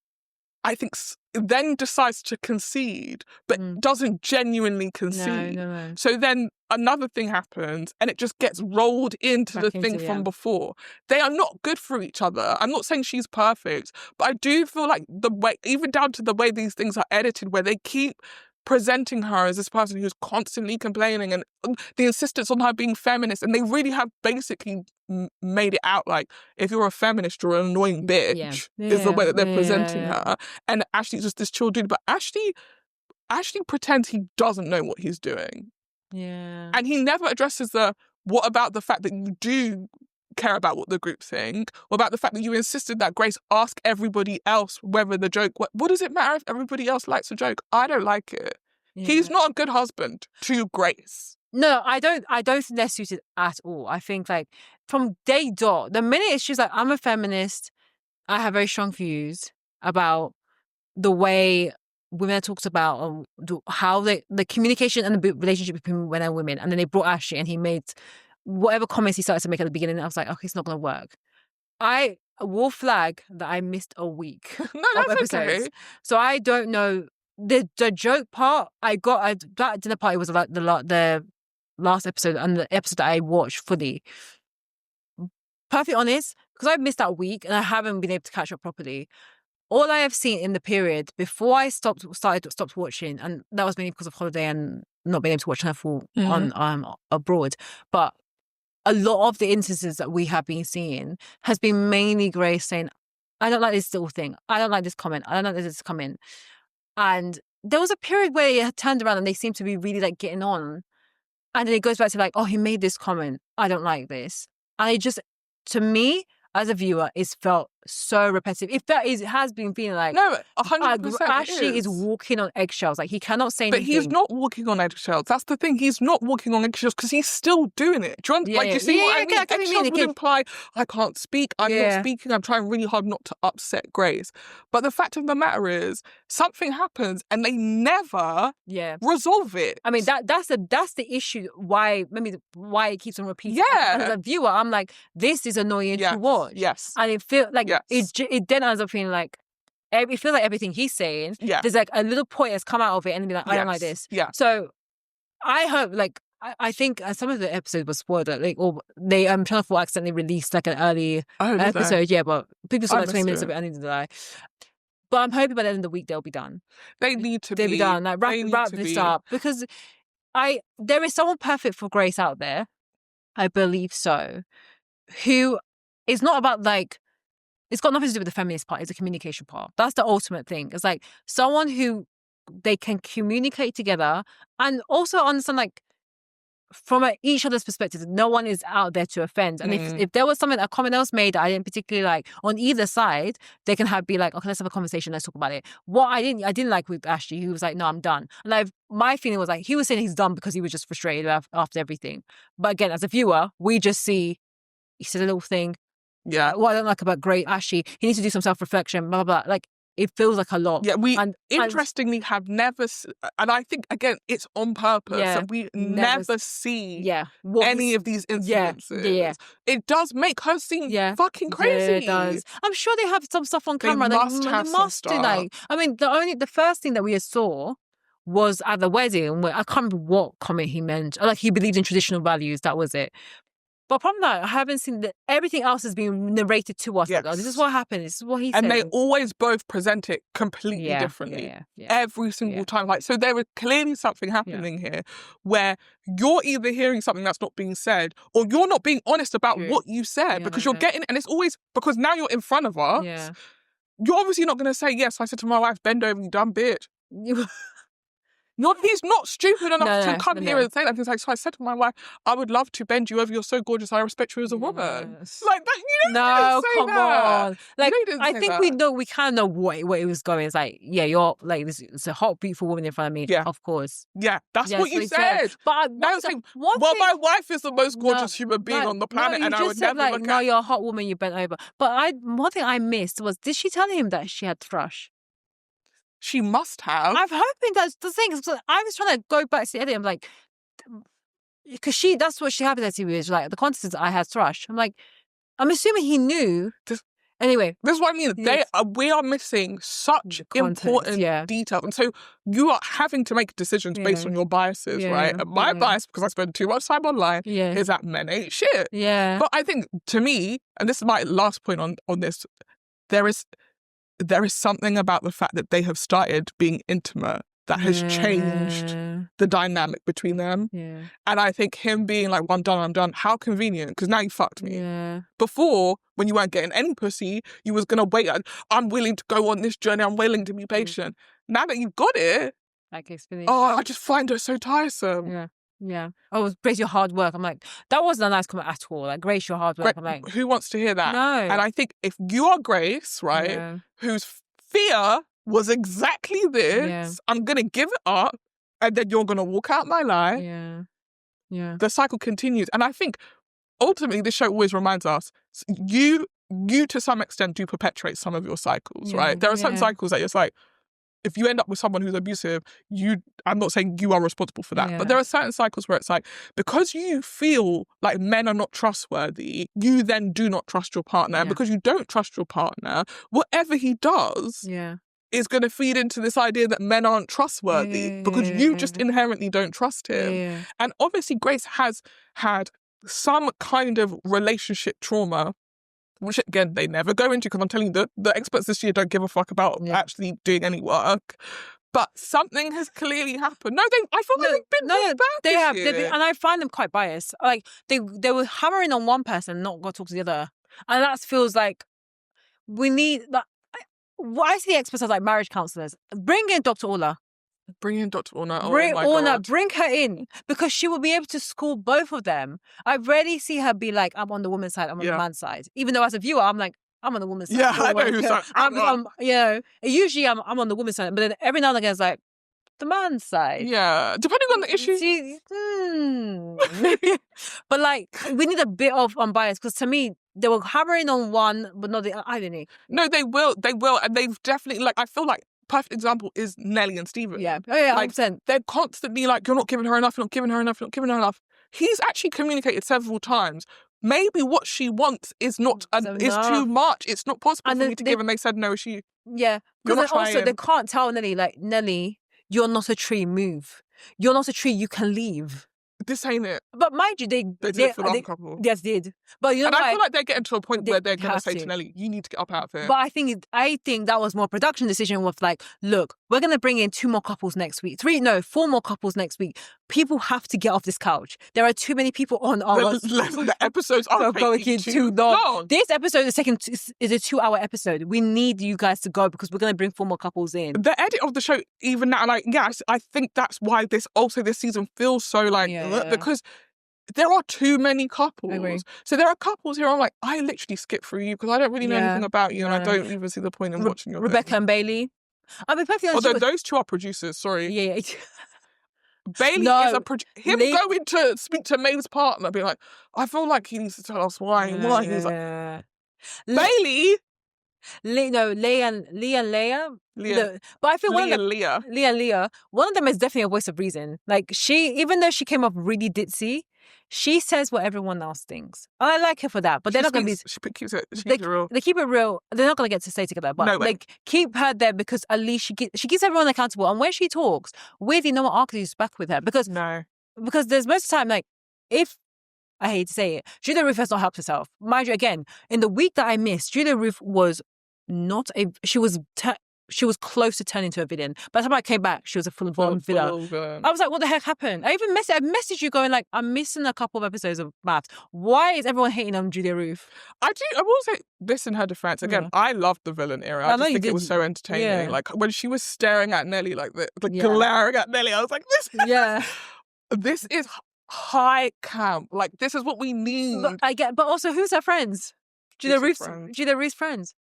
I think, then decides to concede, but doesn't genuinely concede. No. So then another thing happens and it just gets rolled into the thing from before. They are not good for each other. I'm not saying she's perfect, but I do feel like the way, even down to the way these things are edited, where they keep presenting her as this person who's constantly complaining and the insistence on her being feminist, and they really have basically made it out like if you're a feminist you're an annoying bitch is the way that they're presenting her, and Ashley's just this chill dude. But Ashley pretends he doesn't know what he's doing, and he never addresses what about the fact that you do care about what the group think, or about the fact that you insisted that Grace ask everybody else whether the joke, what does it matter if everybody else likes the joke? I don't like it. He's not a good husband to Grace. No, I don't think they're suited at all. I think, like, from day dot, the minute she's like, I'm a feminist, I have very strong views about the way women are talked about, how the communication and the relationship between men and women, and then they brought Ashley and he made whatever comments he started to make at the beginning, I was like, okay, it's not going to work. I will flag that I missed a week of episodes. Okay. So I don't know. The joke part, that dinner party was like the last episode and the episode that I watched fully. Perfectly honest, because I've missed that week and I haven't been able to catch up properly. All I have seen in the period before I stopped watching, and that was mainly because of holiday and not being able to watch her full on abroad, but a lot of the instances that we have been seeing has been mainly Grace saying, I don't like this little thing. I don't like this comment. I don't like this comment. And there was a period where it turned around and they seemed to be really like getting on. And then it goes back to like, oh, he made this comment. I don't like this. And it just, to me, as a viewer, it's felt so repetitive. It has been feeling like... No, 100% Ashley is walking on eggshells. Like, he cannot say anything. But he's not walking on eggshells. That's the thing. He's not walking on eggshells because he's still doing it. Do you want, you see what I mean? Eggshells would imply, I can't speak, I'm not speaking, I'm trying really hard not to upset Grace. But the fact of the matter is, something happens and they never resolve it. I mean, that's the issue, why it keeps on repeating. Yeah. And as a viewer, I'm like, this is annoying to watch. Yes. And it feels like, it then ends up feeling like, it feels like everything he's saying, there's like a little point that's come out of it and be like, I don't like this. Yeah. So I hope, like, I think some of the episodes were spoiled, like, or they Channel 4 accidentally released like an early episode. Yeah, but people saw like 20 minutes of it and didn't die. But I'm hoping by the end of the week they'll be done. They'll be done. Like, wrap this up, because there is someone perfect for Grace out there, I believe so, who is not about like, it's got nothing to do with the feminist part. It's a communication part. That's the ultimate thing. It's like someone who they can communicate together and also understand, like, from each other's perspective, no one is out there to offend. And if there was something, a comment that was made that I didn't particularly like on either side, they can be like, okay, let's have a conversation, let's talk about it. What I didn't like with Ashley, he was like, no, I'm done. And like, my feeling was like, he was saying he's done because he was just frustrated after everything. But again, as a viewer, we just see, he said a little thing. Yeah. What I don't like about Great Ashley, he needs to do some self-reflection, blah, blah, blah. Like, it feels like a lot. Yeah, we interestingly have never, and I think, again, it's on purpose, and we never see any of these incidences. Yeah. It does make her seem fucking crazy. Yeah, it does. I'm sure they have some stuff on camera. They must have some stuff. Like, I mean, the first thing that we saw was at the wedding, where I can't remember what comment he meant. Like, he believed in traditional values, that was it. But problem that I haven't seen that everything else is being narrated to us. Yes. Like, this is what happened. This is what he said. And they always both present it completely differently. Every single time. Like, so there is clearly something happening here where you're either hearing something that's not being said, or you're not being honest about what you said, because you're getting, and it's always because now you're in front of us. Yeah. You're obviously not going to say, yes, I said to my wife, bend over, you dumb bitch. He's not stupid enough to come here and say that. He's like, so I said to my wife, I would love to bend you over. You're so gorgeous. I respect you as a woman. Like that. You don't say come that. On. Like, I think we kind of know what it was going. It's like, you're like, this is a hot, beautiful woman in front of me. Yeah, of course. Yeah, that's what you said. But now saying, my wife is the most gorgeous human being on the planet, and I would never look at. No, you're a hot woman. You bent over. But one thing I missed was, did she tell him that she had thrush? She must have. I'm hoping that's the thing. I was trying to go back to the edit. I'm like, because that's what she happened to me. Is like, the contest I had thrush. I'm like, I'm assuming he knew. Anyway. This is what I mean. We are missing such important details. And so you are having to make decisions based on your biases, right? And my bias, because I spend too much time online, is that men ain't shit. Yeah. But I think, to me, and this is my last point on this, there is something about the fact that they have started being intimate that has changed the dynamic between them. Yeah. And I think him being like, well, I'm done. How convenient, because now you fucked me. Yeah. Before, when you weren't getting any pussy, you was going to wait. I'm willing to go on this journey. I'm willing to be patient. Now that you've got it, I just find her so tiresome. Yeah. Yeah. Oh, Grace, your hard work. I'm like, that wasn't a nice comment at all. Like, Grace, your hard work. I'm like, who wants to hear that? No. And I think if you are Grace, right, whose fear was exactly this, I'm going to give it up, and then you're going to walk out my life. Yeah. Yeah. The cycle continues. And I think ultimately this show always reminds us, you to some extent do perpetuate some of your cycles, right? There are some cycles that you're like, if you end up with someone who's abusive, I'm not saying you are responsible for that, but there are certain cycles where it's like, because you feel like men are not trustworthy, you then do not trust your partner. And because you don't trust your partner, whatever he does is going to feed into this idea that men aren't trustworthy because you just inherently don't trust him. Yeah. And obviously Grace has had some kind of relationship trauma, which, again, they never go into, because I'm telling you, the experts this year don't give a fuck about actually doing any work. But something has clearly happened. I feel like they've been bad they have, year. And I find them quite biased. Like, they were hammering on one person, not going to talk to the other. And that feels like, We need... I see experts as like marriage counsellors. Bring in Dr. Ola. Bring in Dr. Orna. Bring Oh my Orna, God. bring her in because she will be able to school both of them. I rarely see her be like, I'm on the woman's side, I'm on the man's side. Even though as a viewer, I'm like, I'm on the woman's side. Yeah, I know who's like, usually I'm on the woman's side, but then every now and again it's like the man's side. Yeah, depending on the issue. But like, we need a bit of unbiased because to me, they were hammering on one, but not the other. I don't know. No, they will, and they've definitely like. I feel like perfect example is Nelly and Steven. Yeah, oh yeah, like 100%. They're constantly like, you're not giving her enough, you're not giving her enough, you're not giving her enough. He's actually communicated several times. Maybe what she wants is not is too much. It's not possible for me to give, and they said no. Because also they can't tell Nelly like, Nelly, you're not a tree. Move. You're not a tree. You can leave. This ain't it. But mind you, they did it for the other couple. Yes, did. But you know, and I feel like they're getting to a point where they're going to say to Nelly, you need to get up out of here. But I think that was more production decision with like, look, we're going to bring in 2 more couples next week. 4 more couples next week. People have to get off this couch. There are too many people on our... The episodes are going too long. This episode is a 2-hour episode. We need you guys to go because we're going to bring 4 more couples in. The edit of the show, even now, like, yes, I think that's why this season feels so like, because there are too many couples. I agree. So there are couples here I'm like, I literally skip through you because I don't really know anything about you and I don't even see the point in watching your Rebecca and Bailey. I mean, perfectly honest. Although those 2 are producers, sorry. Yeah. Bailey is a producer. Going to speak to Maeve's partner, being like, I feel like he needs to tell us why. He's like, Bailey. Leah and Leah. But I feel Leah and Leah, one of them is definitely a voice of reason. Like even though she came off really ditzy, she says what everyone else thinks. And I like her for that. But they're not going to be... She keeps it real. They keep it real. They're not going to get to stay together. But keep her there because at least she keeps everyone accountable. And when she talks, weirdly, no one argues back with her. Because there's most of the time, like, if... I hate to say it, Julia Ruth has not helped herself. Mind you, again, in the week that I missed, Julia Ruth was not a... She was close to turning into a villain. By the time I came back, she was a full-blown villain. I was like, what the heck happened? I messaged you going like, I'm missing a couple of episodes of MAFS. Why is everyone hating on Julia Ruth? I will say this in her defense. Again, I loved the villain era. I just think it was so entertaining. Yeah. Like when she was staring at Nelly like glaring at Nelly, I was like, this is high camp. Like this is what we need. But also, who's her friends? Julia Ruth's friends.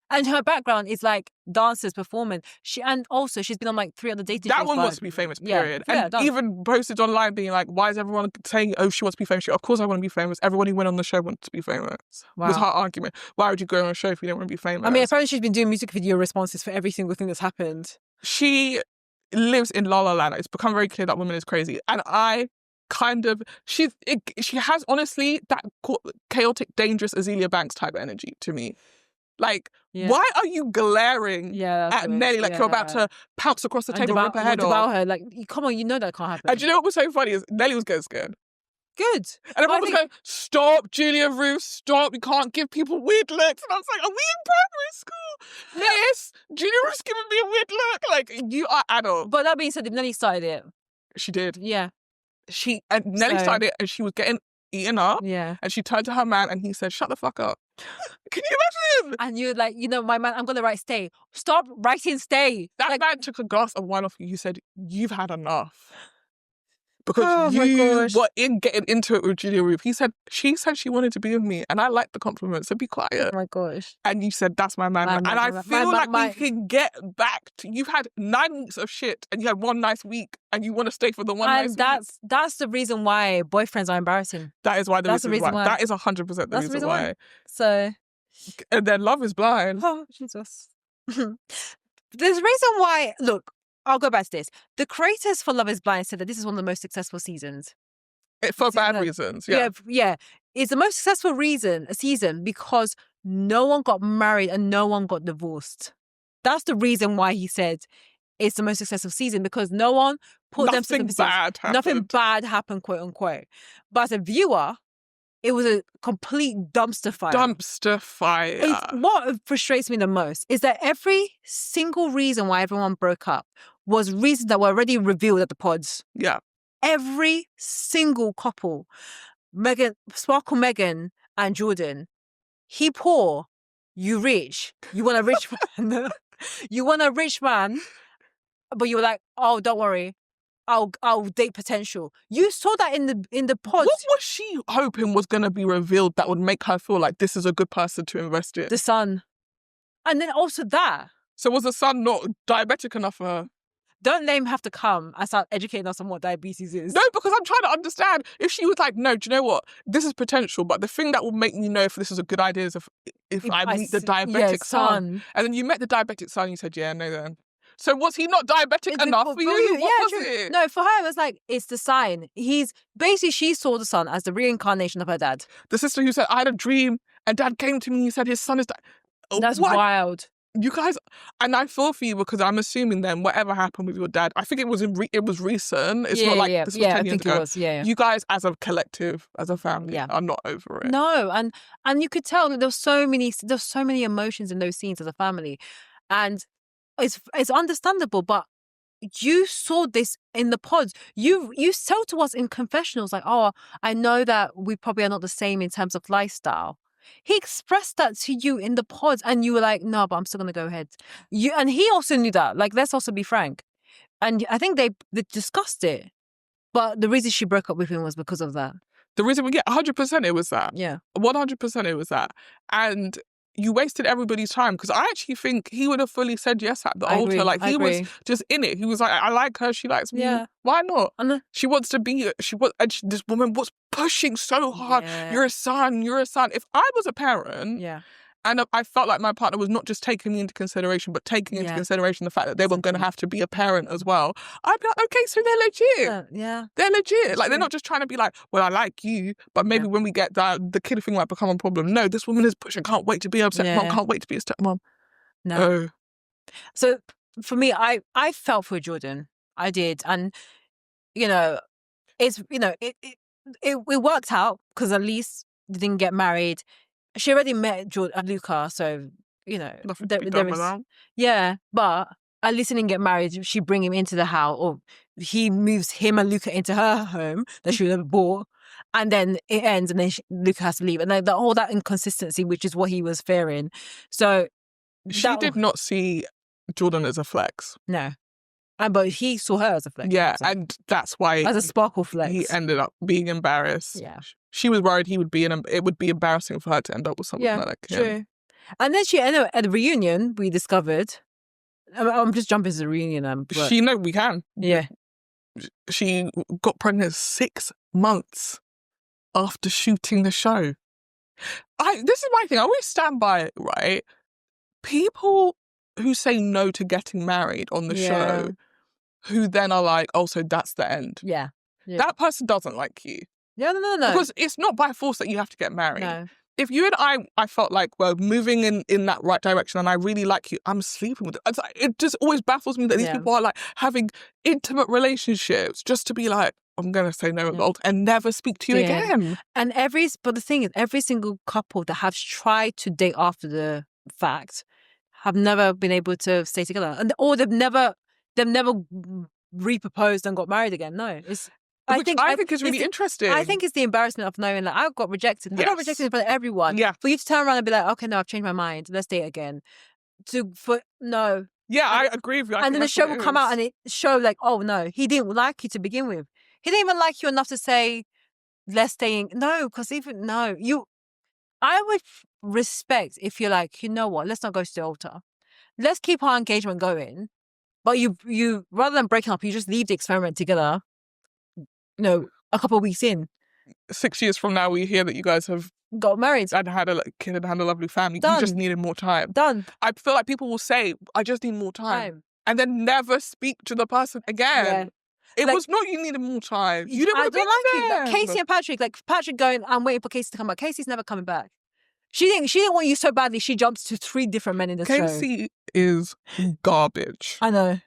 And her background is like dancers, performing. She's been on like 3 other dating shows. That one wants to be famous, period. And even posted online being like, why is everyone saying, oh, she wants to be famous? Of course I want to be famous. Everyone who went on the show wants to be famous. Wow. Was her argument. Why would you go on a show if you don't want to be famous? I mean, apparently she's been doing music video responses for every single thing that's happened. She lives in La La Land. It's become very clear that woman is crazy. And I kind of... She has, honestly, that chaotic, dangerous Azealia Banks type energy to me. Like, why are you glaring at Nelly like you're about to pounce across the table and rip her head off? Her. Like, come on, you know that can't happen. And do you know what was so funny is Nelly was getting scared. Good. And everyone was going, stop, Julia Ruth, stop. You can't give people weird looks. And I was like, are we in primary school? Yes, Julia Ruth's giving me a weird look. Like, you are adult. But that being said, Nelly started it. She did. Yeah. Nelly started it and she was getting eaten up. Yeah. And she turned to her man and he said, shut the fuck up. Can you imagine? And you're like, my man, I'm going to write stay. Stop writing stay. That man took a glass of wine off you. You said, you've had enough. Because you were getting into it with Julia Ruth. She said she wanted to be with me and I liked the compliment, so be quiet. Oh my gosh. And you said, that's my man. And I feel like we can get back to... You've had 9 weeks of shit and you had 1 nice week and you want to stay for the 1 nice week. And that's the reason why boyfriends are embarrassing. That is why that's the reason why. That is 100% the reason why. So... And then Love is Blind. Oh, Jesus. There's a reason why... Look, I'll go back to this. The creators for Love is Blind said that this is one of the most successful seasons. For bad reasons, yeah. It's the most successful season because no one got married and no one got divorced. That's the reason why he said it's the most successful season, because no one put themselves in position. Nothing bad happened, quote unquote. But as a viewer, it was a complete dumpster fire. What frustrates me the most is that every single reason why everyone broke up was reasons that were already revealed at the pods. Yeah. Every single couple, Sparkle Megan and Jordan, he poor, you rich. You want a rich man. You want a rich man, but you were like, oh, don't worry. I'll date potential. You saw that in the pod. What was she hoping was going to be revealed that would make her feel like this is a good person to invest in? The son. And then also that. So was the son not diabetic enough for her? Don't let him have to come and start educating us on what diabetes is. No, because I'm trying to understand. If she was like, no, do you know what? This is potential, but the thing that will make me know if this is a good idea is if I meet the diabetic son. And then you met the diabetic son and you said, yeah, no then. So was he not diabetic enough for you? What was it? No, for her it was like, it's the sign. Basically, she saw the son as the reincarnation of her dad. The sister who said, I had a dream and dad came to me and he said his son is That's wild. You guys, and I feel for you because I'm assuming then whatever happened with your dad, I think it was recent. It's not like this was 10 years ago. It was, You guys as a collective, as a family, are not over it. No, and you could tell that there's so many emotions in those scenes as a family. And it's understandable, but you saw this in the pods. You tell to us in confessionals like, oh, I know that we probably are not the same in terms of lifestyle. He expressed that to you in the pods and you were like, no, but I'm still going to go ahead. And he also knew that. Like, let's also be frank. And I think they discussed it. But the reason she broke up with him was because of that. The reason 100% it was that. Yeah. 100% it was that. And you wasted everybody's time because I actually think he would have fully said yes at the altar. Agree. Like he was just in it. He was like, I like her. She likes me. Yeah. Why not? She wants to be. This woman was pushing so hard. Yeah. You're a son. You're a son. If I was a parent, and I felt like my partner was not just taking me into consideration, but taking into consideration the fact that they were going to have to be a parent as well, I'd be like, okay, so they're legit. Yeah. They're legit. Like, they're not just trying to be like, well, I like you, but maybe when we get that, the kid thing might become a problem. No, this woman is pushing. Can't wait to be a stepmom. Can't wait to be a stepmom. No. Oh. So for me, I felt for Jordan. I did. And, it worked out because at least they didn't get married. She already met Luca, so, there is... Yeah, but at least they didn't get married. She bring him into the house, or he moves him and Luca into her home that she would have bought, and then it ends, and then Luca has to leave. And like, all that inconsistency, which is what he was fearing. So... She did not see Jordan as a flex. No. But he saw her as a flex. Yeah, and that's why... As a sparkle flex. He ended up being embarrassed. Yeah. She was worried it would be embarrassing for her to end up with someone like him. True. And then at the reunion, we discovered... I'm just jumping to the reunion. We can. Yeah. She got pregnant 6 months after shooting the show. This is my thing. I always stand by it, right? People who say no to getting married on the show, who then are like, oh, so that's the end. Yeah. That person doesn't like you. Yeah, no. Because it's not by force that you have to get married. No. If you and I felt like we're moving in that right direction and I really like you, I'm sleeping with it. It just always baffles me that these people are like having intimate relationships just to be like, I'm going to say no and never speak to you again. And but the thing is, every single couple that has tried to date after the fact have never been able to stay together. Or they've never reproposed and got married again. No, I think it's really interesting. I think it's the embarrassment of knowing that I got rejected. I got rejected in front of everyone. Yeah. For you to turn around and be like, okay, no, I've changed my mind. Let's date again. No. Yeah, I agree with you. And then the show will come out and it show like, oh no, he didn't like you to begin with. He didn't even like you enough to say, let's stay in. No, because I would respect if you're like, you know what, let's not go to the altar. Let's keep our engagement going. But you rather than breaking up, you just leave the experiment together. A couple of weeks in. 6 years from now, we hear that you guys have got married and had a kid and had a lovely family. Done. You just needed more time. Done. I feel like people will say, I just need more time. And then never speak to the person again. Yeah. It was not you needed more time. You didn't want to be there. Like Casey and Patrick, like Patrick going, I'm waiting for Casey to come back. Casey's never coming back. She didn't want you so badly, she jumped to 3 different men in the show. Casey is garbage. I know.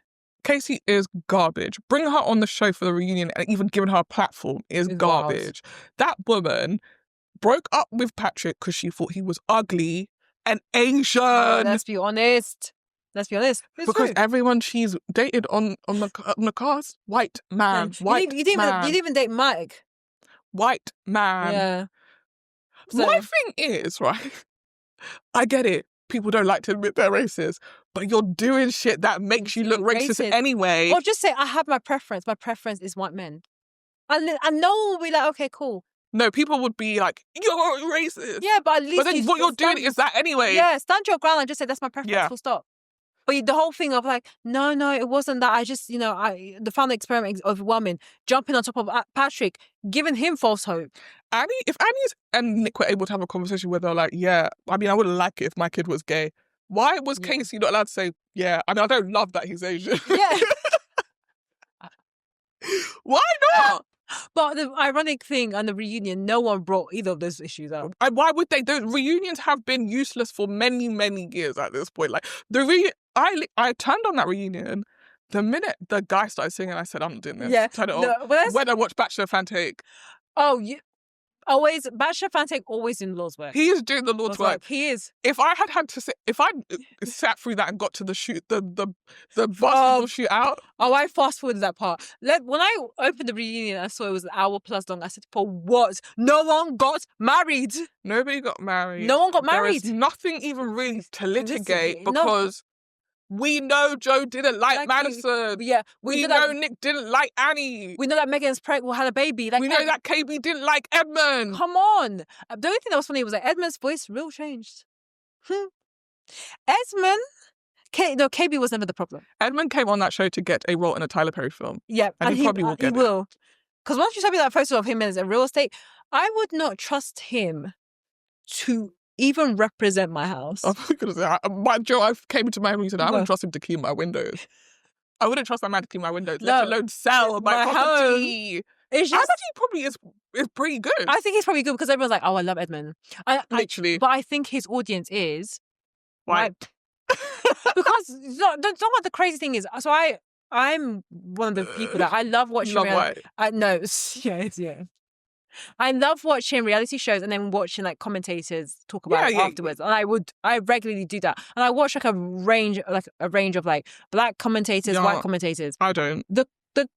Casey is garbage. Bringing her on the show for the reunion and even giving her a platform is garbage. Wild. That woman broke up with Patrick because she thought he was ugly and Asian. Let's be honest. It's because true. Everyone she's dated on the cast, white man, white you didn't even date Mike. White man. Yeah. So, my thing is, right, I get it. people don't like to admit they're racist, but you're doing shit that makes you look racist anyway. Or just say, I have my preference. My preference is white men. And no one will be like, okay, cool. No, people would be like, you're racist. Yeah, but at least... But then what you're doing is that anyway. Yeah, stand your ground and just say, that's my preference, full stop. But the whole thing of like, no, it wasn't that. I just, the family experiment is overwhelming. Jumping on top of Patrick, giving him false hope. If Annie's and Nick were able to have a conversation where they're like, yeah, I mean, I wouldn't like it if my kid was gay. Why was Casey not allowed to say, yeah, I mean, I don't love that he's Asian. Yeah. Why not? But the ironic thing on the reunion, no one brought either of those issues up. And why would they? Those reunions have been useless for many, many years at this point. Like, the reunion, I turned on that reunion the minute the guy started singing. I said, I'm not doing this. Yeah. Turn it on. When I watched Bachelor Fan Take. Oh, always, Bachelor Fan Take always in Lord's work. He is doing the Lord's work. He is. If I had to sit, if I sat through that and got to the shoot, the basketball shootout. Oh, I fast forwarded that part. When I opened the reunion, I saw it was an hour plus long. I said, for what? No one got married. Nobody got married. No one got married. There is nothing even really to litigate because we know Joe didn't like Madison. Yeah. We know Nick didn't like Annie. We know that Megan's pregnant, had a baby. We know that KB didn't like Edmund. Come on. The only thing that was funny was like Edmund's voice real changed. Edmund... KB was never the problem. Edmund came on that show to get a role in a Tyler Perry film. Yeah. And he probably will get it. He will. Because once you showed me that photo of him as a real estate, I would not trust him to even represent my house. I was going to say, Joe, I came into my room and said, I wouldn't trust him to clean my windows. I wouldn't trust that man to clean my windows, let alone sell my property. It's just, I think he probably is pretty good. I think he's probably good because everyone's like, oh, I love Edmund. Literally. But I think his audience is... Why? Because what the crazy thing is. So I'm one of the people that I love watching. Yeah. I love watching reality shows and then watching like commentators talk about it afterwards. And I regularly do that. And I watch like a range of like black commentators, white commentators. I don't.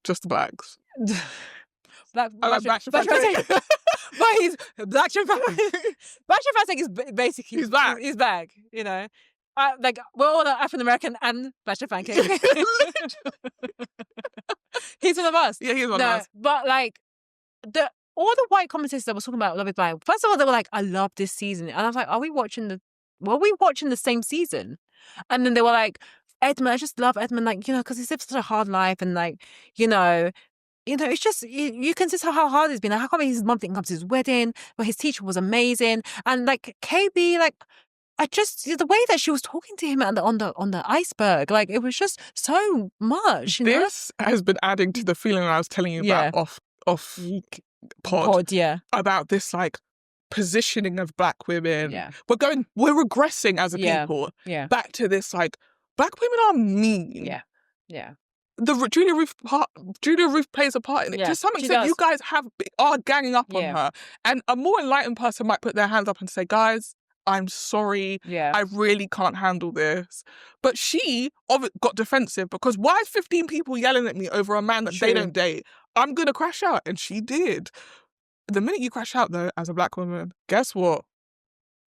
Just the blacks. Black Bachelor but he's Bachelor Fan Take is basically he's back. He's back, like we're all African American and Bachelor Fan Take. He's one of us. Yeah, he's one of us. But like all the white commentators that were talking about Love Is Blind, first of all, they were like, I love this season. And I was like, were we watching the same season? And then they were like, Edmund, I just love Edmund, like, because he's lived such a hard life and like, it's just, you can see how hard it's been. Like, how come his mum didn't come to his wedding, but his teacher was amazing. And like KB, like, the way that she was talking to him on the iceberg, like, it was just so much. This has been adding to the feeling I was telling you about off pod, about this like positioning of black women. Yeah. We're regressing as a people back to this like black women are mean. Yeah. The Julia Ruth plays a part in it. To some extent, you guys are ganging up on her. And a more enlightened person might put their hands up and say, guys, I'm sorry. Yeah. I really can't handle this. But she got defensive because why is 15 people yelling at me over a man that they don't date? I'm going to crash out. And she did. The minute you crash out, though, as a black woman, guess what?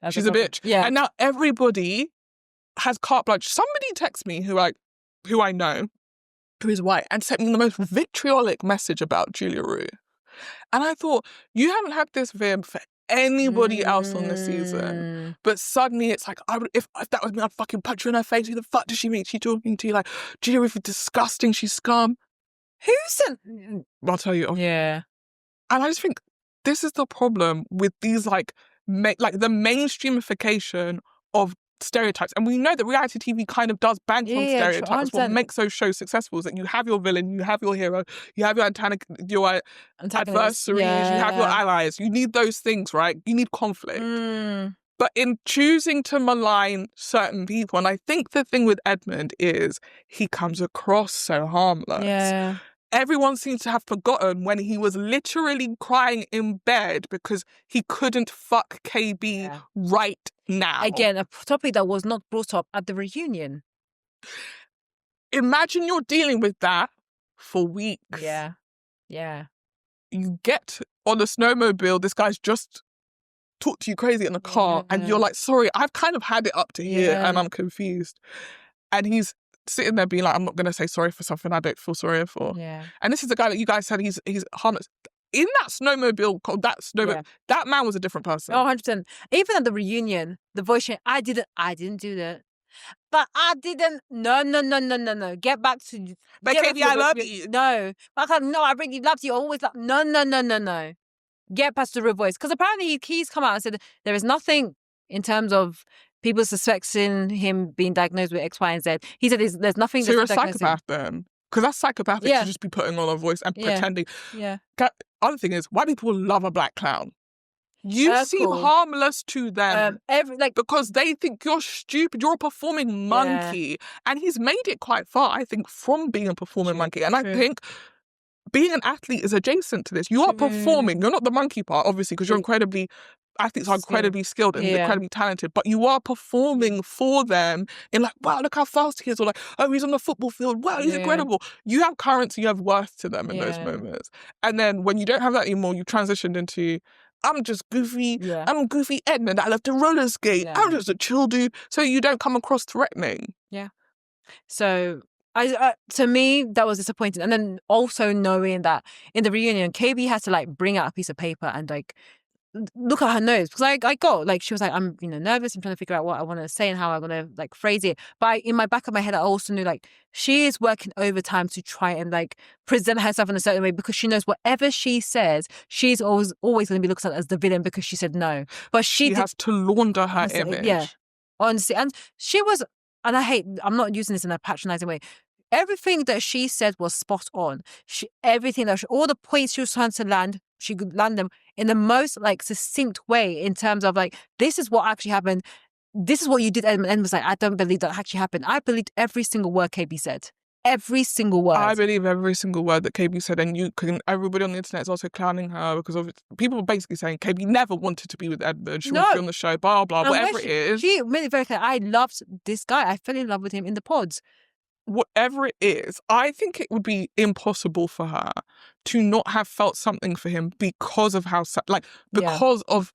She's a bitch. Yeah. And now everybody has carte blanche. Somebody texts me who I know, who is white, and sent me the most vitriolic message about Julia Ruth. And I thought, you haven't had this vim for anybody else on the season. But suddenly it's like, if that was me, I'd fucking punch her in her face. Who the fuck does she mean? She talking to you like, Julia Ruth is disgusting. She's scum. Who sent? I'll tell you. Yeah. And I just think this is the problem with these like the mainstreamification of stereotypes. And we know that reality TV kind of does bank on stereotypes. What makes those shows successful is that you have your villain, you have your hero, you have your adversaries, you have your allies. You need those things, right? You need conflict. But in choosing to malign certain people, and I think the thing with Edmund is he comes across so harmless. Yeah. Everyone seems to have forgotten when he was literally crying in bed because he couldn't fuck KB right now. Again, a topic that was not brought up at the reunion. Imagine you're dealing with that for weeks. Yeah. You get on a snowmobile, this guy's just talk to you crazy in the car and you're like, sorry, I've kind of had it up to here and I'm confused. And he's sitting there being like, I'm not going to say sorry for something I don't feel sorry for. Yeah. And this is the guy that you guys said he's harmless. In that snowmobile, that man was a different person. Oh, 100%. Even at the reunion, the voice change, I didn't do that. But I didn't. No. Get back to. But KB, I love you. No. No, I really loved you. I always love. No. Get past the real voice. Because apparently he's come out and said there is nothing in terms of people suspecting him being diagnosed with X, Y, and Z. He said there's nothing. So you're a psychopath then? Because that's psychopathic to just be putting on a voice and pretending. Yeah. Other thing is, white people love a black clown. You seem harmless to them because they think you're stupid. You're a performing monkey. And he's made it quite far, I think, from being a performing monkey. And I think being an athlete is adjacent to this. You are performing. You're not the monkey part, obviously, because athletes are incredibly skilled and incredibly talented, but you are performing for them in like, wow, look how fast he is, or like, oh, he's on the football field, wow, he's incredible. You have currency, you have worth to them in those moments. And then when you don't have that anymore, you transitioned into, I'm just goofy. I'm goofy Edmund. I love to roller skate. I'm just a chill dude. So you don't come across threatening. Yeah. So to me, that was disappointing. And then also knowing that in the reunion, KB had to like bring out a piece of paper and like look at her nose, because I got like, she was like, I'm nervous. I'm trying to figure out what I want to say and how I'm going to like phrase it. But in my back of my head, I also knew like she is working overtime to try and like present herself in a certain way, because she knows whatever she says, she's always going to be looked at as the villain because she said no. But she has to launder her image. Yeah, honestly. And she was, and I'm not using this in a patronizing way, everything that she said was spot on. All the points she was trying to land, she could land them in the most like succinct way in terms of like, this is what actually happened. This is what you did. And was like, I don't believe that actually happened. I believed every single word KB said. Every single word. I believe every single word that KB said, and everybody on the internet is also clowning her because of people were basically saying KB never wanted to be with Edmund. She wanted to be on the show, blah, blah, whatever it is. She made it very clear. I loved this guy. I fell in love with him in the pods. Whatever it is, I think it would be impossible for her to not have felt something for him because of because of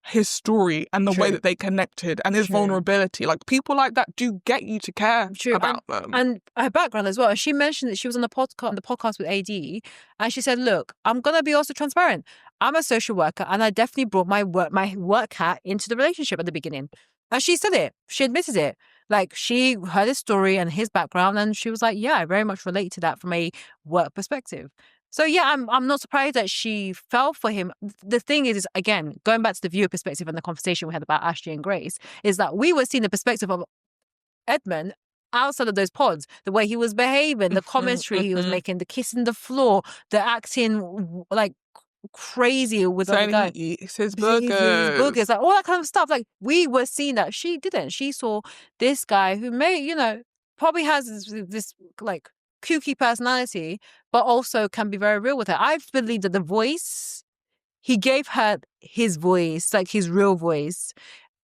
his story and the way that they connected and his vulnerability. Like, people like that do get you to care about them. And her background as well. She mentioned that she was on the podcast with AD, and she said, look, I'm going to be also transparent. I'm a social worker, and I definitely brought my work hat into the relationship at the beginning. And she said it. She admitted it. Like, she heard his story and his background, and she was like, yeah, I very much relate to that from a work perspective. So yeah, I'm not surprised that she fell for him. The thing is, again, going back to the viewer perspective and the conversation we had about Ashley and Grace, is that we were seeing the perspective of Edmund outside of those pods, the way he was behaving, the commentary he was making, the kissing the floor, the acting like crazy with the guy. He eats his boogers. Like all that kind of stuff. Like, we were seeing that. She didn't. She saw this guy who probably has this like kooky personality, but also can be very real with her. I believe that the voice, he gave her his voice, like his real voice,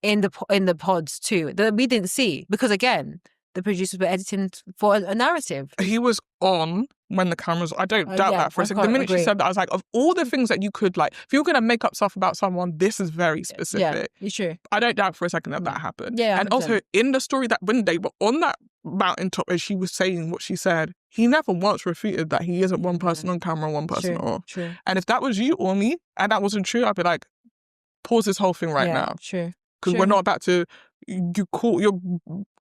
in the pods too, that we didn't see, because again, the producers were editing for a narrative. He was on when the cameras... I don't doubt that for a second. The minute she said that, I was like, of all the things that you could like... If you were going to make up stuff about someone, this is very specific. Yeah, it's true. I don't doubt for a second that happened. Yeah, 100%. And also, in the story that when they were on that mountaintop as she was saying what she said, he never once refuted that he isn't one person on camera and one person off. True. And if that was you or me, and that wasn't true, I'd be like, pause this whole thing right now. True. Because we're not about to... You're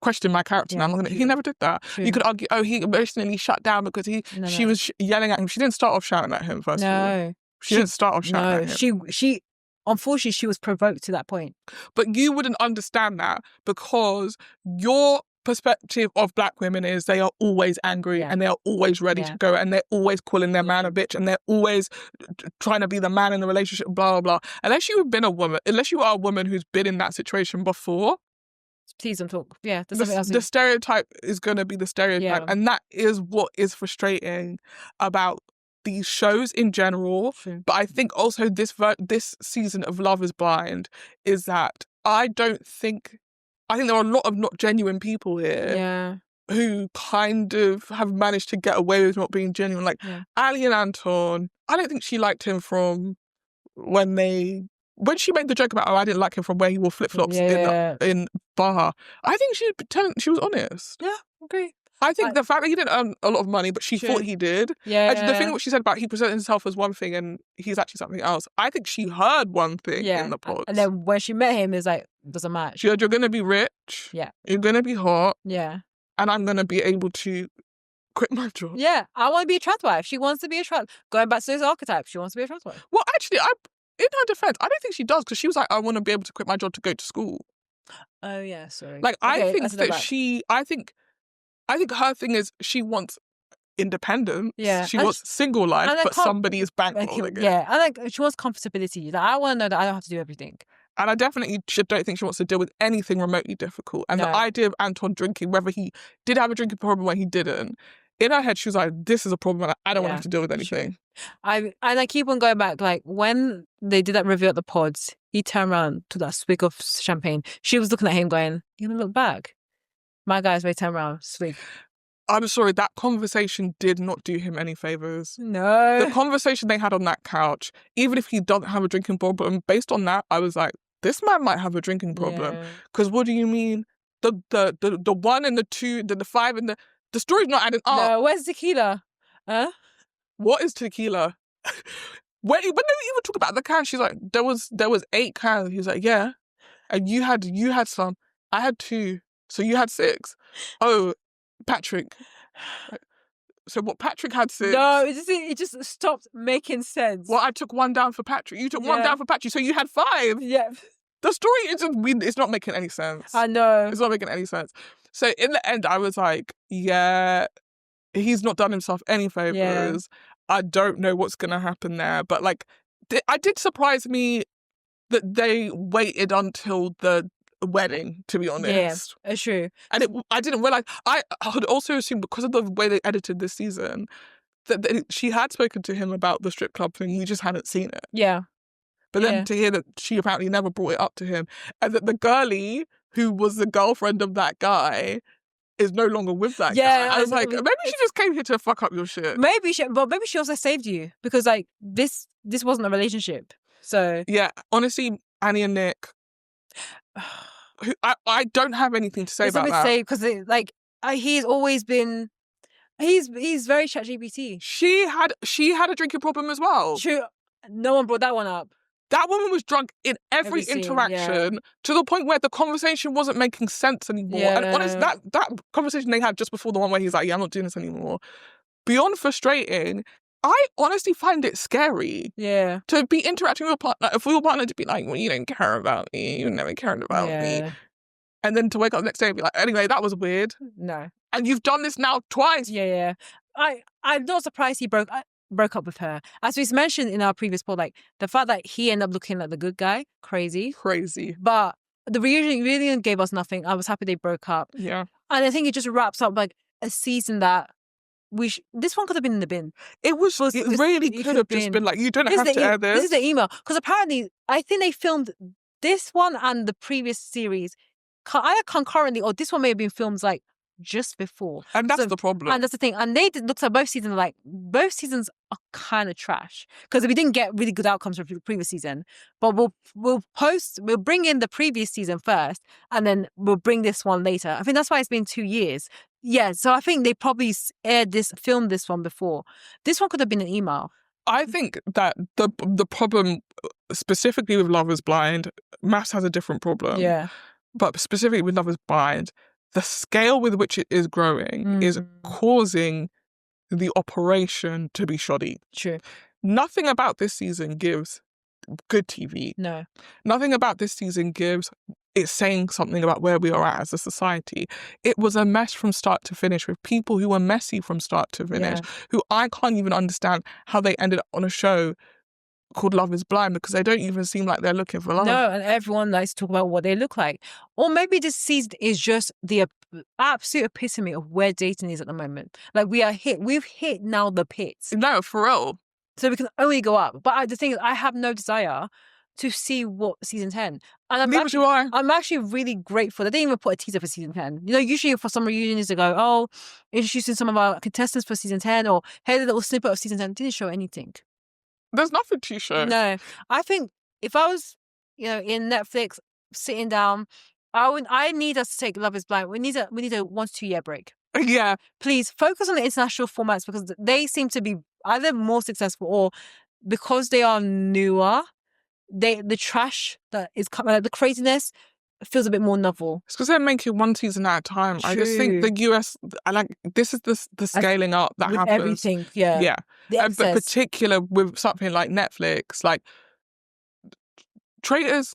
questioning my character now. He never did that. True. You could argue, he emotionally shut down because she was yelling at him. She didn't start off shouting at him, first of all. She didn't start off shouting at him. She unfortunately, she was provoked to that point. But you wouldn't understand that because your perspective of black women is they are always angry and they are always ready to go, and they're always calling their man a bitch, and they're always trying to be the man in the relationship, blah, blah, blah. Unless you are a woman who's been in that situation before, please don't talk. Yeah, the stereotype is going to be the stereotype. And that is what is frustrating about these shows in general. True. But I think also this season of Love is Blind is that I think there are a lot of not genuine people here who kind of have managed to get away with not being genuine. Like Ali and Anton, I don't think she liked him from when they when she made the joke about, I didn't like him from where he wore flip-flops in Baja, I think she was honest. Yeah, agree. I think the fact that he didn't earn a lot of money, but she thought he did. Yeah. The thing what she said about he presented himself as one thing and he's actually something else. I think she heard one thing in the pods. And then when she met him, it's like, doesn't match. She heard, you're going to be rich. Yeah. You're going to be hot. Yeah. And I'm going to be able to quit my job. Yeah. I want to be a trans wife. She wants to be a trans. Going back to those archetypes, she wants to be a trans wife. Well, actually, in her defense, I don't think she does because she was like, I want to be able to quit my job to go to school. Oh, yeah. Sorry. Like, I think that I think her thing is she wants independence. Yeah. She wants single life, but somebody is bankrolling it. Yeah. I like she wants comfortability. Like, I want to know that I don't have to do everything. And I definitely don't think she wants to deal with anything remotely difficult. And the idea of Anton drinking, whether he did have a drinking problem or he didn't, in her head, she was like, this is a problem and I don't want to have to deal with anything. I keep on going back. Like, when they did that review at the pods, he turned around to that swig of champagne. She was looking at him going, you gonna look back? My guy's way turn around, swig. I'm sorry, that conversation did not do him any favours. No. The conversation they had on that couch, even if he doesn't have a drinking problem, based on that, I was like, this man might have a drinking problem. Because what do you mean? The 1 and the 2, the 5 and the story's not adding up. No, where's tequila? Huh? What is tequila? when they even talk about the can, she's like, there was 8 cans. He was like, yeah. And you had some. I had 2. So you had 6. Oh, Patrick. So what, Patrick had 6? No, it just stopped making sense. Well, I took 1 down for Patrick. You took 1 down for Patrick, so you had 5. Yeah. The story it's not making any sense. I know. It's not making any sense. So in the end, I was like, yeah, he's not done himself any favours. Yeah. I don't know what's going to happen there. But like, it did surprise me that they waited until the wedding, to be honest. Yeah, it's true. And I didn't realize, I had also assumed because of the way they edited this season that she had spoken to him about the strip club thing, he just hadn't seen it. Yeah. But then to hear that she apparently never brought it up to him, and that the girlie who was the girlfriend of that guy is no longer with that guy. I was like, maybe she just came here to fuck up your shit. Maybe she also saved you because like this wasn't a relationship. So yeah, honestly, Annie and Nick, I don't have anything to say about that. Because he's always been, he's very ChatGPT. She had a drinking problem as well. True. No one brought that one up. That woman was drunk in every interaction to the point where the conversation wasn't making sense anymore. Yeah. And honestly, that conversation they had just before the one where he's like, yeah, I'm not doing this anymore. Beyond frustrating, I honestly find it scary. Yeah. To be interacting with a partner, for your partner to be like, well, you don't care about me, you never cared about me. And then to wake up the next day and be like, anyway, that was weird. No. And you've done this now twice. Yeah. I'm not surprised he broke up with her. As we mentioned in our previous poll, like the fact that he ended up looking like the good guy, crazy. But the reunion gave us nothing. I was happy they broke up. Yeah. And I think it just wraps up like a season that this one could have been in the bin. It really could have just been like, you don't have to air this. This is the email. Because apparently, I think they filmed this one and the previous series either concurrently, or this one may have been filmed like just before. And that's the problem. And that's the thing. And they looked at both seasons like, both seasons are kind of trash. Because we didn't get really good outcomes from the previous season. But we'll bring in the previous season first, and then we'll bring this one later. I think that's why it's been 2 years. Yeah, so I think they probably filmed this one before. This one could have been an email. I think that the problem specifically with Love is Blind, MAFS has a different problem. Yeah. But specifically with Love is Blind, the scale with which it is growing is causing the operation to be shoddy. True. Nothing about this season gives good TV. No. Nothing about this season gives it's saying something about where we are at as a society. It was a mess from start to finish with people who were messy from start to finish, who I can't even understand how they ended up on a show called Love is Blind because they don't even seem like they're looking for love. No, and everyone likes to talk about what they look like. Or maybe this season is just the absolute epitome of where dating is at the moment. Like we've hit now the pits. No, for real. So we can only go up. But the thing is, I have no desire to see what season 10. And neither do I. I'm actually really grateful. They didn't even put a teaser for season 10. You know, usually for some reunions they go, oh, introducing some of our contestants for season 10, or here's a little snippet of season 10. Didn't show anything. There's nothing to show. No. I think if I was in Netflix, sitting down. I need us to take Love is Blind. We need a 1 to 2 year break. Yeah. Please focus on the international formats because they seem to be either more successful or because they are newer, the trash that is coming, the craziness feels a bit more novel. It's because they're making one season at a time. True. I just think the US, this is the scaling up that with happens. Everything, yeah. Yeah. But particular with something like Netflix, like Traitors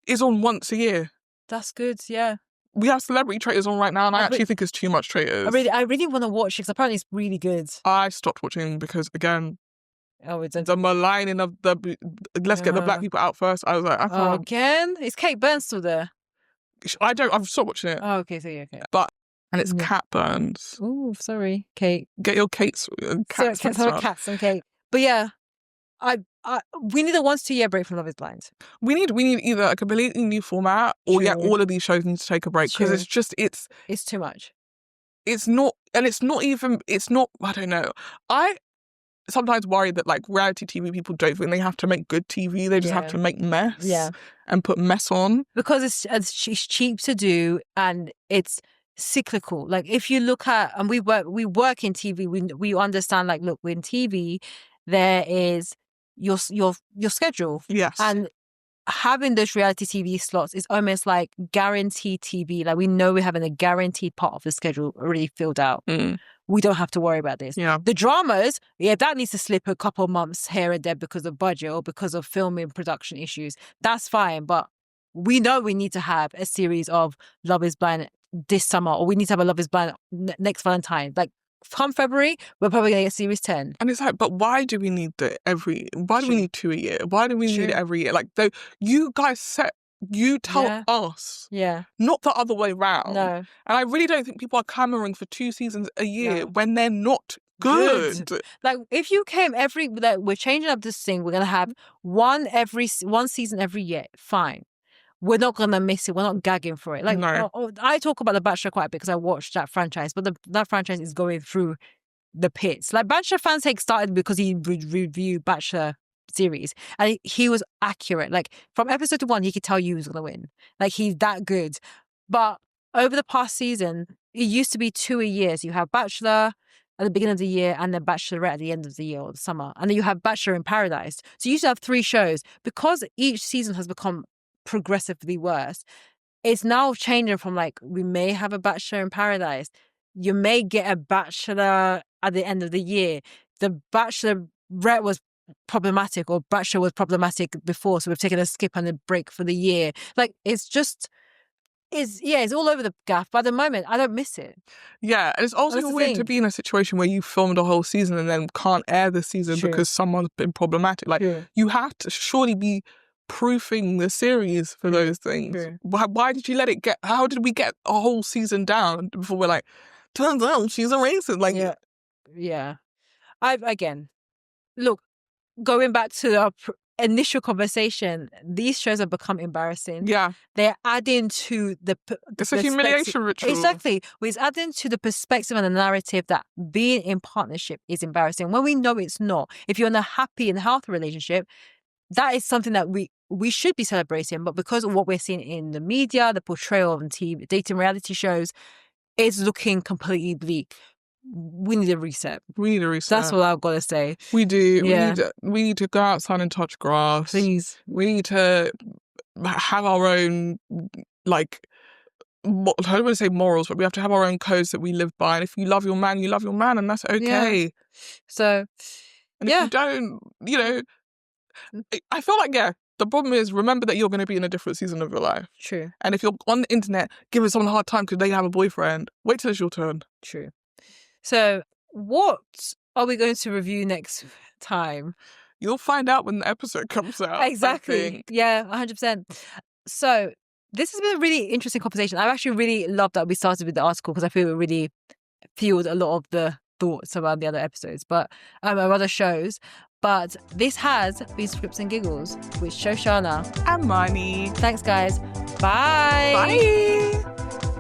is on once a year. That's good, yeah. We have Celebrity Traitors on right now, and I actually think it's too much Traitors. I really want to watch it because apparently it's really good. I stopped watching because, again, it's the maligning of let's get the black people out first. I was like, I can't. Again? Is Kate Burns still there? I've stopped watching it. Oh, okay, so yeah, okay. And it's Cat Burns. Oh, sorry, Kate. Get your cats and Kate. But yeah, we need a 1 to 2 year break from Love is Blind. We need either a completely new format or all of these shows need to take a break because it's too much. It's not, and it's not, I don't know. I sometimes worry that like reality TV people don't think they have to make good TV. They just have to make mess and put mess on. Because it's cheap to do and it's cyclical. Like if you look at, and we work in TV, we understand like, look, in TV, there is your schedule. Yes. And having those reality TV slots is almost like guaranteed TV. Like we know we're having a guaranteed part of the schedule already filled out. We don't have to worry about this. Yeah. The dramas, that needs to slip a couple months here and there because of budget or because of filming production issues. That's fine. But we know we need to have a series of Love is Blind this summer, or we need to have a Love is Blind next Valentine. Like come February, we're probably going to get series 10. And it's like, but why do we need why do we need 2 a year? Why do we need it every year? Like, though you guys you tell us. Yeah. Not the other way round. No. And I really don't think people are clamoring for 2 seasons a year when they're not good. Like, if you came we're changing up this thing, we're going to have one season every year. Fine. We're not going to miss it. We're not gagging for it. Like, no. I talk about The Bachelor quite a bit because I watched that franchise, but that franchise is going through the pits. Like, Bachelor Fans Take started because he reviewed Bachelor series and he was accurate. Like, from episode 1, he could tell you who's going to win. Like, he's that good. But over the past season, it used to be 2 a year. So you have Bachelor at the beginning of the year and then Bachelorette at the end of the year or the summer. And then you have Bachelor in Paradise. So you used to have 3 shows. Because each season has become progressively worse, it's now changing from like, we may have a Bachelor in Paradise, you may get a Bachelor at the end of the year. The Bachelorette was problematic, or Bachelor was problematic before, so we've taken a skip and a break for the year. Like, it's all over the gaff. But at the moment, I don't miss it. Yeah, and it's also weird to be in a situation where you filmed a whole season and then can't air the season because someone's been problematic. Like, you have to surely be proofing the series for those things. Why did you let it how did we get a whole season down before we're like, turns out she's a racist? Like, yeah. Again, look, going back to our initial conversation, these shows have become embarrassing. Yeah. They're adding to it's a humiliation ritual. Exactly. It's adding to the perspective and the narrative that being in partnership is embarrassing when we know it's not. If you're in a happy and healthy relationship, that is something that we should be celebrating. But because of what we're seeing in the media, the portrayal of TV, dating reality shows, it's looking completely bleak. We need a reset. That's what I've got to say. We do. Yeah. We need to go outside and touch grass. Please. We need to have our own, like, I don't want to say morals, but we have to have our own codes that we live by. And if you love your man, you love your man, and that's okay. Yeah. So, and if you don't, I feel like, the problem is, remember that you're going to be in a different season of your life. True. And if you're on the internet giving someone a hard time because they have a boyfriend, wait till it's your turn. True. So, what are we going to review next time? You'll find out when the episode comes out. Exactly. Yeah, 100%. So, this has been a really interesting conversation. I've actually really loved that we started with the article because I feel it really fueled a lot of the thoughts around the other episodes, or other shows. But this has been Scripts and Giggles with Shoshana and Marnie. Thanks, guys. Bye. Bye.